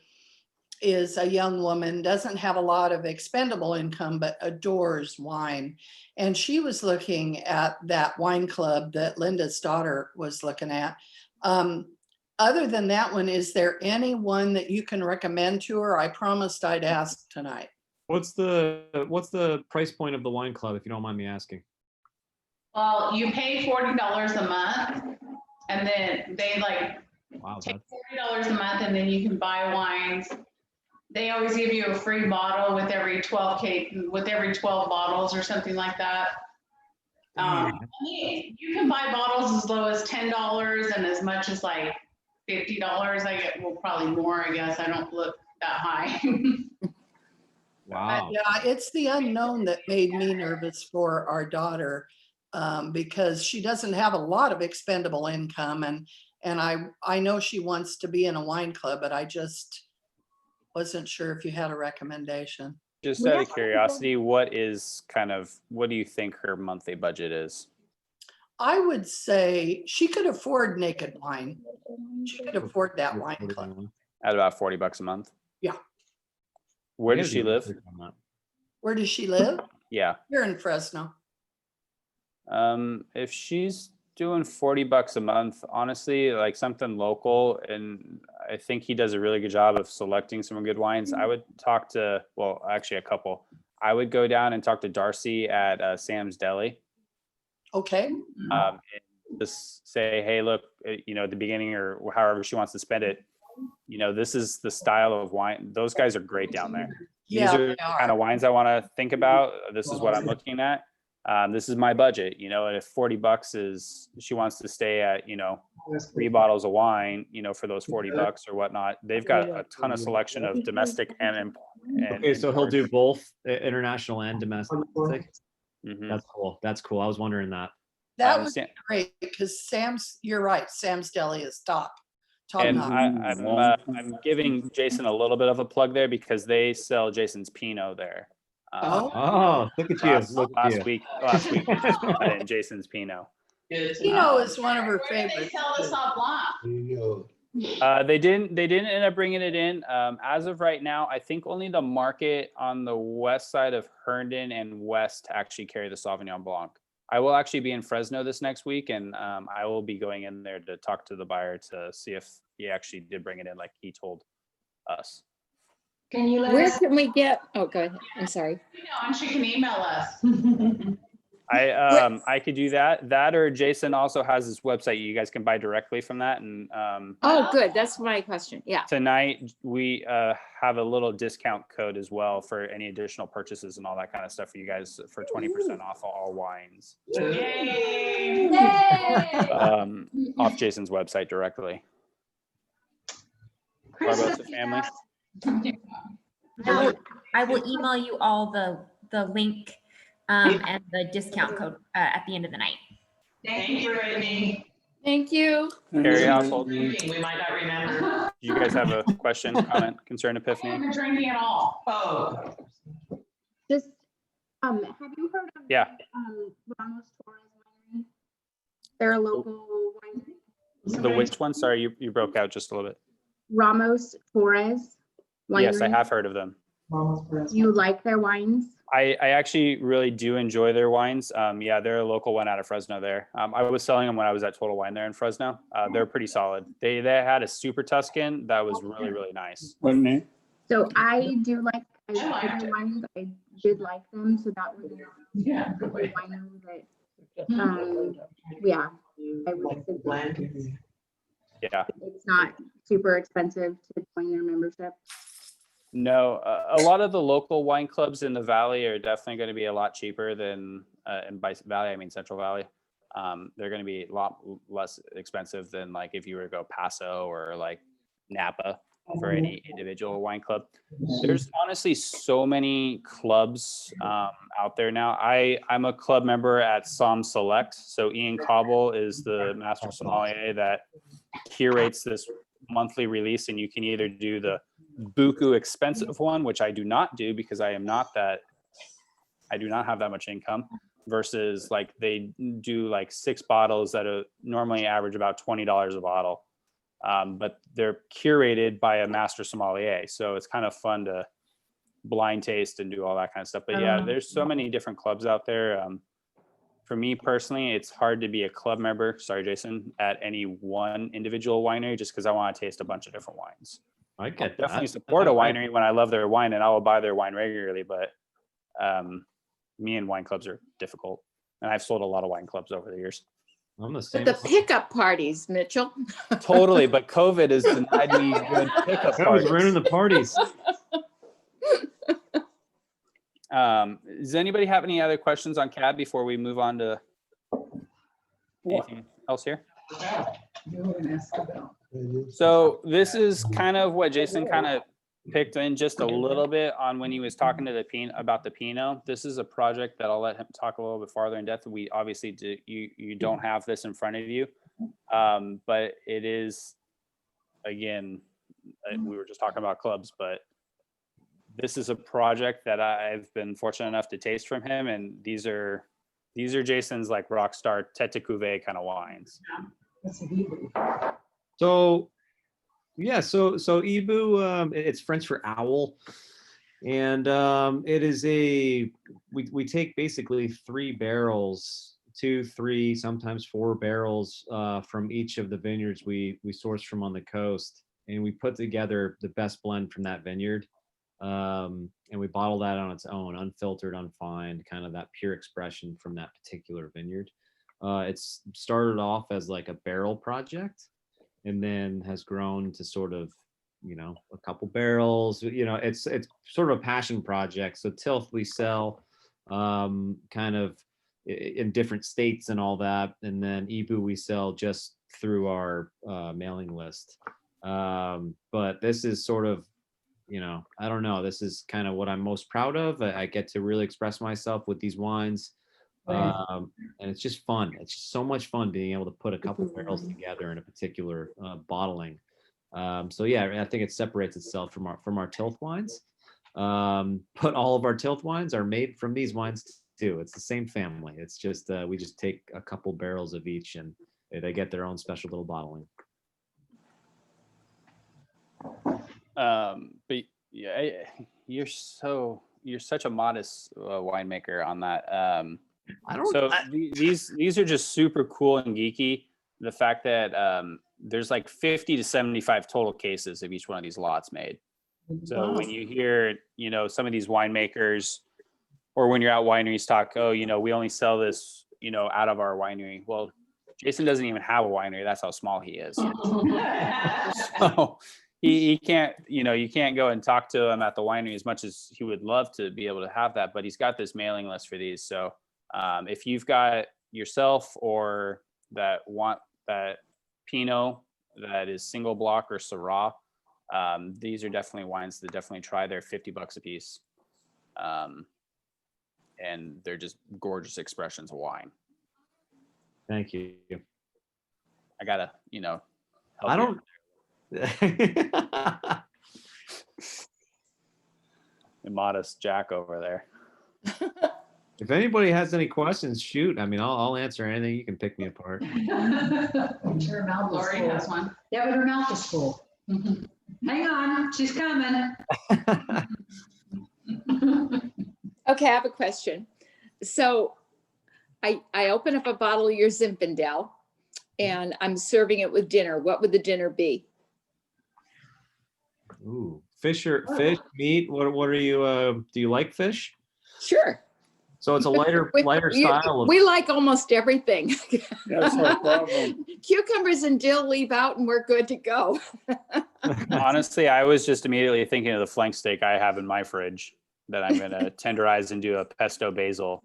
is a young woman, doesn't have a lot of expendable income, but adores wine. And she was looking at that wine club that Linda's daughter was looking at. Other than that one, is there anyone that you can recommend to her? I promised I'd ask tonight. What's the price point of the wine club, if you don't mind me asking? Well, you pay $40 a month, and then they like Wow, take that's $40 a month, and then you can buy wines. They always give you a free bottle with every 12 bottles or something like that. You can buy bottles as low as $10 and as much as like $50. I get, well, probably more, I guess. I don't look that high. wow. Yeah, it's the unknown that made me nervous for our daughter, because she doesn't have a lot of expendable income, and I know she wants to be in a wine club, but I just wasn't sure if you had a recommendation. Just out of curiosity, what do you think her monthly budget is? I would say she could afford Naked Wine. She could afford that wine club. At about $40 a month? Yeah. Where does she live? Where does she live? Yeah. Here in Fresno. If she's doing $40 a month, honestly, like something local, and I think he does a really good job of selecting some good wines. I would talk to, well, actually a couple. I would go down and talk to Darcy at Sam's Deli. Okay. And just say, hey, look, at the beginning or however she wants to spend it, this is the style of wine. Those guys are great down there. Yeah, These are the kind of wines I want to think about. This is what I'm looking at. This is my budget, and if $40 is, she wants to stay at, 3 bottles of wine, for those $40 or whatnot. They've got a ton of selection of domestic and okay, so he'll do both international and domestic. Mm-hmm. That's cool. That's cool. I was wondering that. That would be great, because you're right, Sam's Deli is top And notch. I'm giving Jason a little bit of a plug there because they sell Jason's Pinot there. Oh, look at you. Last week we just brought in Jason's Pinot. Pinot is one of her Where do favorites. they sell the Sauv Blanc? They didn't end up bringing it in. As of right now, I think only the market on the west side of Herndon and West actually carry the Sauvignon Blanc. I will actually be in Fresno this next week, and I will be going in there to talk to the buyer to see if he actually did bring it in like he told us. Can you let Where us? can we get, oh, go ahead. I'm sorry. And she can email us. I could do that, or Jason also has his website. You guys can buy directly from that. And Oh, good. That's my question. Yeah. tonight we have a little discount code as well for any additional purchases and all that kind of stuff for you guys for 20% off all wines. Yay! Off Jason's website directly. Barbosa family. I will email you all the link and the discount code at the end of the night. Thank you, Brittany. Thank you. Carrie household. We might not remember. Do you guys have a question, comment, concern, I epiphany? haven't drinking at all. Oh, Just, have you heard of? Yeah. Ramos Torres Winery? They're a local winery. The which one? Sorry, you broke out just a little bit. Ramos Torres Winery. Yes, I have heard of them. You like their wines? I actually really do enjoy their wines. Yeah, they're a local one out of Fresno there. I was selling them when I was at Total Wine there in Fresno. They're pretty solid. They had a Super Tuscan that was really, really nice. What name? So I do like, I I liked like their it. wines. I did like them, so that was yeah. a good winery that, yeah, I would suggest. Yeah. It's not super expensive to join their membership. No, a lot of the local wine clubs in the Valley are definitely going to be a lot cheaper than in Valley, I mean Central Valley. They're going to be a lot less expensive than like if you were to go Paso or like Napa. for any individual wine club. There's honestly so many clubs out there now. I'm a club member at Som Select. So Ian Cobble is the master sommelier that curates this monthly release, and you can either do the buku expensive one, which I do not do because I do not have that much income, versus like they do like 6 bottles that are normally average about $20 a bottle. But they're curated by a master sommelier. So it's kind of fun to blind taste and do all that kind of stuff. But yeah, there's so many different clubs out there. For me personally, it's hard to be a club member, sorry, Jason, at any one individual winery, just because I want to taste a bunch of different wines. I get I'll definitely support a winery when I love their wine, and I will buy their wine regularly. But me and wine clubs are difficult. And I've sold a lot of wine clubs over the years. I'm the same. But the pickup parties, Mitchell. Totally, but COVID has denied me good pickup I was parties. ruining the parties. Does anybody have any other questions on CAB before we move on to anything else here? So this is kind of what Jason kind of picked in just a little bit on when he was talking to about the Pinot. This is a project that I'll let him talk a little bit farther in depth. We obviously you don't have this in front of you, but it is, again, we were just talking about clubs, but this is a project that I've been fortunate enough to taste from him, and these are Jason's like rock star tete de cuvee kind of wines. So yeah, so Ibu, it's French for owl, and it is we take basically 3 barrels, 2, 3, sometimes 4 barrels from each of the vineyards we source from on the coast, and we put together the best blend from that vineyard. And we bottle that on its own, unfiltered, unfined, kind of that pure expression from that particular vineyard. It's started off as like a barrel project, and then has grown to sort of, a couple barrels. It's sort of a passion project. So Tilth we sell kind of in different states and all that, and then Ibu we sell just through our mailing list. But this is sort of, I don't know, this is kind of what I'm most proud of. I get to really express myself with these wines. And it's just fun. It's just so much fun being able to put a couple barrels together in a particular bottling. So yeah, I think it separates itself from our Tilth wines. But all of our Tilth wines are made from these wines too. It's the same family. It's just we just take a couple barrels of each, and they get their own special little bottling. But yeah, you're such a modest winemaker on that. These are just super cool and geeky. The fact that there's like 50 to 75 total cases of each one of these lots made. So when you hear, some of these winemakers, or when you're at wineries talk, we only sell this, out of our winery. Well, Jason doesn't even have a winery. That's how small he is. So he can't, you can't go and talk to him at the winery as much as he would love to be able to have that, but he's got this mailing list for these. So if you've got yourself or that want that Pinot that is single block or Syrah, these are definitely wines to definitely try. They're $50 a piece. And they're just gorgeous expressions of wine. Thank you. I gotta, help I don't. Modest Jack over there. If anybody has any questions, shoot. I mean, I'll answer anything. You can pick me apart. Her mouth is Lori full. has one. Yeah, but her mouth is full. Hang on, she's coming. Okay, I have a question. So I open up a bottle of your Zinfandel and I'm serving it with dinner. What would the dinner be? Ooh, fish, meat. What are you? Do you like fish? Sure. So it's a lighter style. We like almost everything. That's no problem. Cucumbers and dill leave out and we're good to go. Honestly, I was just immediately thinking of the flank steak I have in my fridge that I'm going to tenderize and do a pesto basil.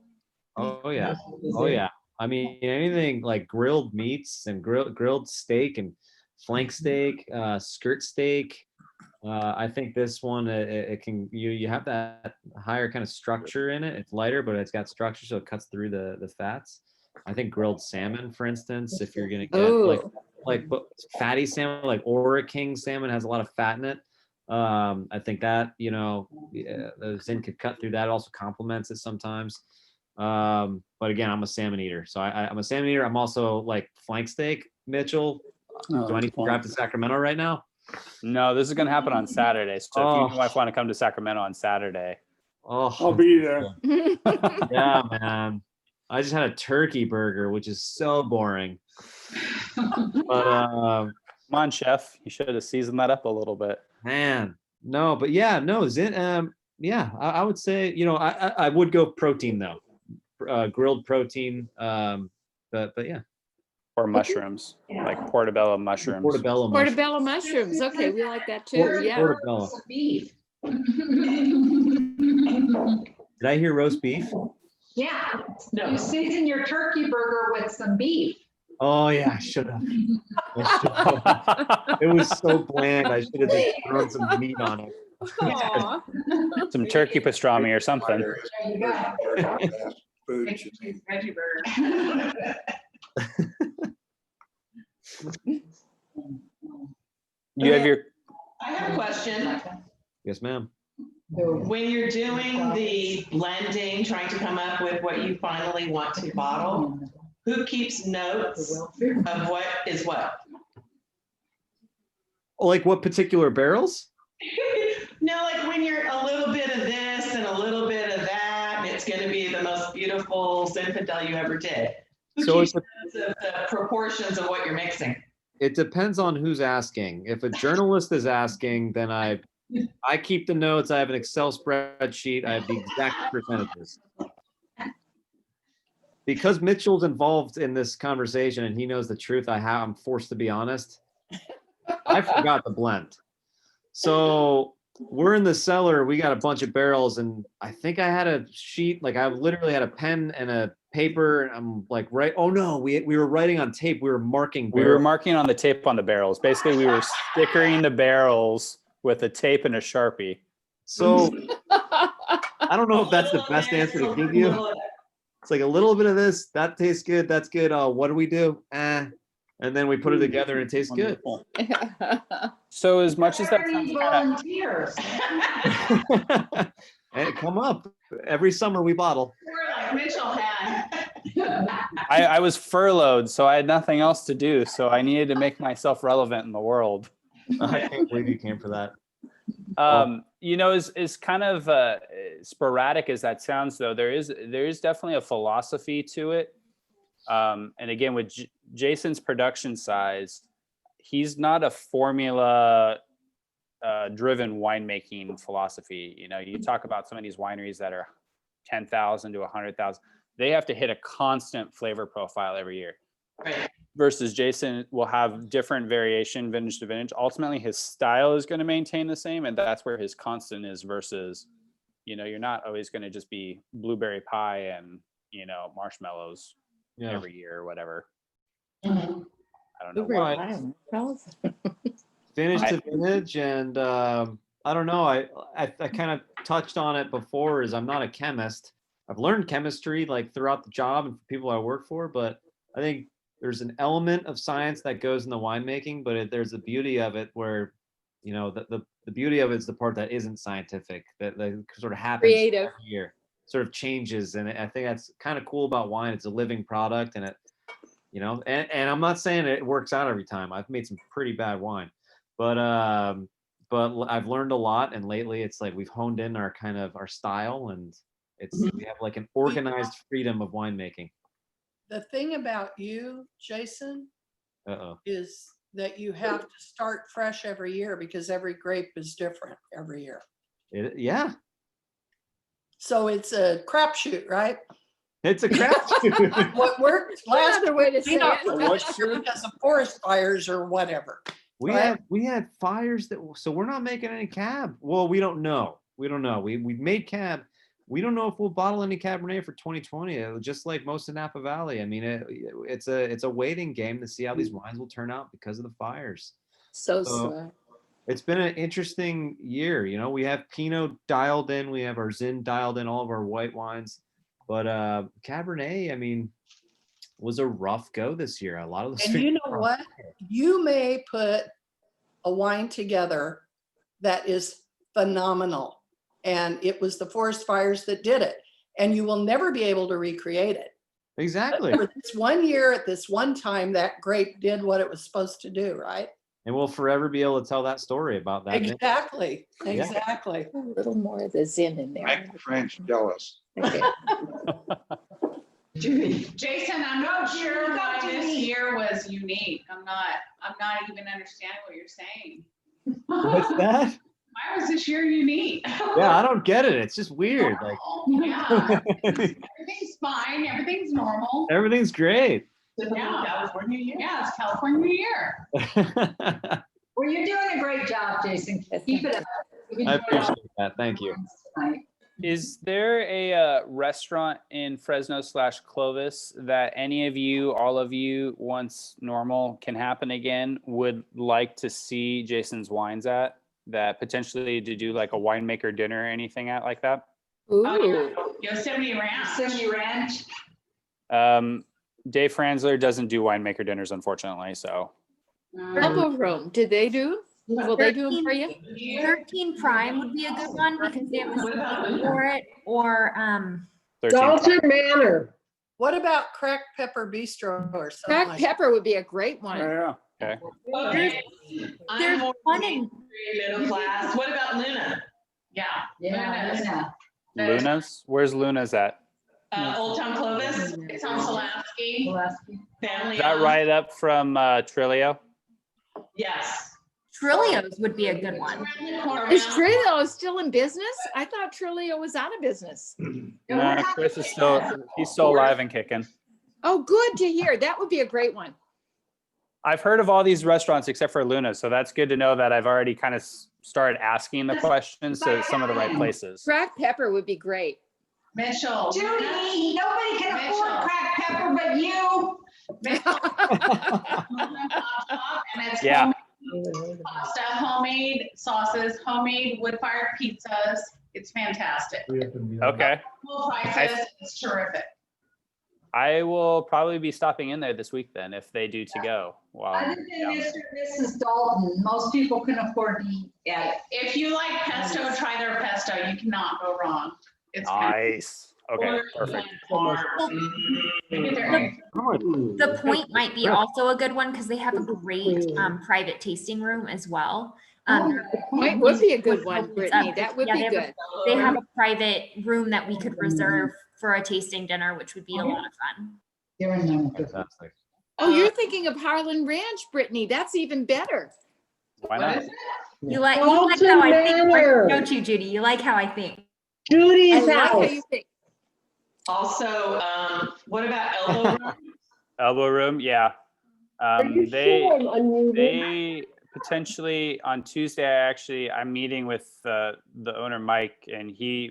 Oh yeah. Oh yeah. I mean, anything like grilled meats and grilled steak and flank steak, skirt steak, I think this one it can you have that higher kind of structure in it. It's lighter, but it's got structure, so it cuts through the fats. I think grilled salmon, for instance, if you're gonna get like fatty salmon, like Ora King salmon has a lot of fat in it. I think that the zinc could cut through that. It also complements it sometimes. But again, I'm a salmon eater, so I'm a salmon eater. I'm also like flank steak. Mitchell, do I need to drive to Sacramento right now? No, this is going to happen on Saturday. So if you and your wife want to come to Sacramento on Saturday, I'll be there. Yeah, man. I just had a turkey burger, which is so boring. But come on, chef, you should have seasoned that up a little bit. Man, no, but yeah, no, yeah, I would say, I would go protein though, grilled protein, but yeah. Or mushrooms, like portobello mushrooms. Portobello mushrooms. Okay, we like that too. Yeah. Portobello. Beef. Did I hear roast beef? Yeah, you season your turkey burger with some beef. Oh yeah, I should have. It was so bland. I should have just thrown some meat on it. Some turkey pastrami or something. There you go. Veggie burger. You have your. I have a question. Yes, ma'am. When you're doing the blending, trying to come up with what you finally want to bottle, who keeps notes of what is what? Like what particular barrels? No, like when you're a little bit of this and a little bit of that, and it's going to be the most beautiful Zinfandel you ever did. Who keeps notes of the proportions of what you're mixing? It depends on who's asking. If a journalist is asking, then I keep the notes. I have an Excel spreadsheet. I have the exact percentages. Because Mitchell's involved in this conversation and he knows the truth, I'm forced to be honest. I forgot the blend. So we're in the cellar. We got a bunch of barrels, and I think I had a sheet. Like I literally had a pen and a paper. And I'm like, oh no, we were writing on tape. We were marking. We were marking on the tape on the barrels. Basically, we were stickering the barrels with a tape and a Sharpie. So I don't know if that's the best answer to give you. It's like a little bit of this. That tastes good. That's good. What do we do? And then we put it together and it tastes good. So as much as that sounds volunteers. Hey, come up. Every summer we bottle. We're like Mitchell had. I was furloughed, so I had nothing else to do. So I needed to make myself relevant in the world. I can't believe you came for that. As kind of sporadic as that sounds, though, there is definitely a philosophy to it. And again, with Jason's production size, he's not a formula driven winemaking philosophy. You talk about some of these wineries that are 10,000 to 100,000. They have to hit a constant flavor profile every year. Right. Versus Jason will have different variation vintage to vintage. Ultimately, his style is going to maintain the same, and that's where his constant is. Versus, you're not always going to just be blueberry pie and marshmallows every year or whatever. Mm-hmm. I don't know why. Vintage to vintage, and I don't know. I kind of touched on it before. Is I'm not a chemist. I've learned chemistry like throughout the job and for people I work for, but I think there's an element of science that goes in the winemaking, but there's a beauty of it where, the beauty of it is the part that isn't scientific, that sort of happens every year, sort of changes. And I think that's kind of cool about wine. It's a living product, and it, and I'm not saying it works out every time. I've made some pretty bad wine, but I've learned a lot. And lately it's like we've honed in our style, and we have like an organized freedom of winemaking. The thing about you, Jason, Uh-oh. is that you have to start fresh every year because every grape is different every year. Yeah. So it's a crapshoot, right? It's a crapshoot. What worked last Another way to say it. Because of forest fires or whatever. We had fires so we're not making any cab. Well, we don't know. We've made cab. We don't know if we'll bottle any Cabernet for 2020. Just like most of Napa Valley. I mean, it's a waiting game to see how these wines will turn out because of the fires. So sad. It's been an interesting year. We have Pinot dialed in, we have our Zin dialed in, all of our white wines, but Cabernet, I mean, was a rough go this year. A lot of those. And you know what? You may put a wine together that is phenomenal, and it was the forest fires that did it, and you will never be able to recreate it. Exactly. For this one year at this one time, that grape did what it was supposed to do, right? And we'll forever be able to tell that story about that. Exactly. Yeah. Exactly. A little more of the Zin in there. Make the French jealous. Okay. Jason, I'm not sure why this year was unique. I'm not even understanding what you're saying. What's that? Why was this year unique? Yeah, I don't get it. It's just weird. Like, Yeah, everything's fine. Everything's normal. everything's great. Yeah, California year. Yeah, it's California year. Well, you're doing a great job, Jason. Keep it up. I appreciate that. Thank you. Is there a restaurant in Fresno/Clovis that any of you, all of you, once normal can happen again, would like to see Jason's wines at? That potentially to do like a winemaker dinner or anything at like that? Ooh. Oh, yeah. Yosemite Ranch. Yosemite Ranch. Dave Franzler doesn't do winemaker dinners, unfortunately. So Elbow Room, did they do? Will they do them for you? 13 Prime would be a good one because they have a for it, or 13 Dalton Manor. What about Cracked Pepper Bistro or something Cracked like pepper would be a great one. Yeah. Okay. Okay. I'm there's more one in middle class. What about Luna? Yeah. Yeah, Luna's. yeah. Luna's? Where's Luna's at? Old Town Clovis. It's on Pulaski. Family. Is that owned. right up from Trilio? Yes. Trilio's would be a good one. Is Trilio still in business? I thought Trilio was out of business. No, Chris is he's still alive and kicking. Oh, good to hear. That would be a great one. I've heard of all these restaurants except for Luna, so that's good to know that I've already kind of started asking the questions to some of the right places. Cracked pepper would be great. Mitchell. Judy, nobody can afford Mitchell. cracked pepper but you. And it's Yeah. homemade pasta, homemade sauces, homemade wood-fired pizzas. It's fantastic. Okay. Full prices, it's terrific. I will probably be stopping in there this week then if they do to go. Wow. Other than Mr. and Mrs. Dalton, most people can afford to eat at it. If you like pesto, try their pesto. You cannot go wrong. It's Nice. Okay, perfect. The Point might be also a good one because they have a great private tasting room as well. Point would be a good one, Brittany. That would be good. They have a private room that we could reserve for a tasting dinner, which would be a lot of fun. Fantastic. Oh, you're thinking of Harlan Ranch, Brittany. That's even better. Why not? You like how I think, Manor. don't you, Judy? You like how I think. Judy's I like how house. you think. Also, what about Elbow Room? Elbow Room, yeah. Are you They sure I'm unmuted? they potentially on Tuesday. I'm meeting with the owner Mike, and he's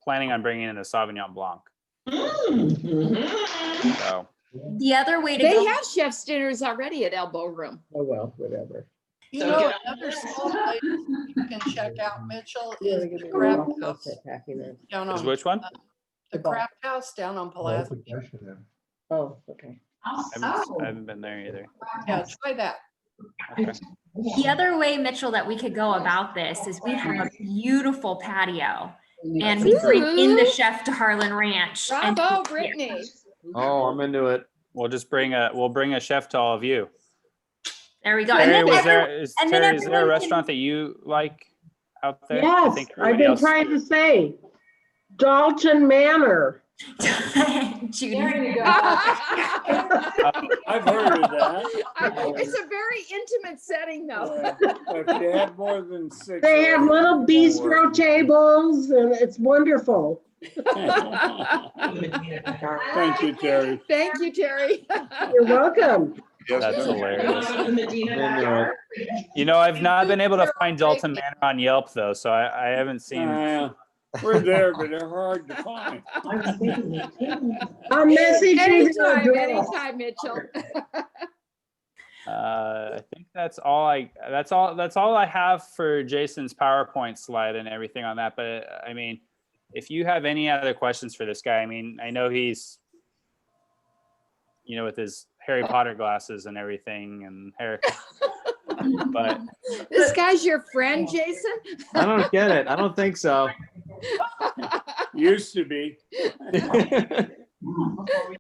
planning on bringing in a Sauvignon Blanc. So The other way to They go. have chef's dinners already at Elbow Room. Oh, well, whatever. You So know, get another small place you can check out, Mitchell, Yeah, is they get the the Craft wrong House outfit packing in. down is on, which one? the Craft House down on Pulaski. Oh, okay. I haven't been there either. Yeah, try that. Okay. The other way, Mitchell, that we could go about this is we have a beautiful patio, and we bring in the chef to Harlan Ranch. and- Bravo, Brittany. Oh, I'm into it. We'll bring a chef to all of you. There we go. And Terry, then Terry, is there a everyone can- restaurant that you like out there? I Yes, think I've everybody been else- trying to say Dalton Manor. Judy. There you go. I've heard of that. It's a very intimate setting, though. If you have more than 6. They have little bistro tables and it's wonderful. Thank you, Terry. Thank you, Terry. You're welcome. That's hilarious. Medina You know, I've not been able to find Dalton Manor on Yelp though, so I haven't seen. We're there, but they're hard to find. I'll message you the Anytime, address. anytime, Mitchell. I think that's all I have for Jason's PowerPoint slide and everything on that. But I mean, if you have any other questions for this guy, I mean, I know he's, with his Harry Potter glasses and everything and hair, but This guy's your friend, Jason? I don't get it. I don't think so. Used to be.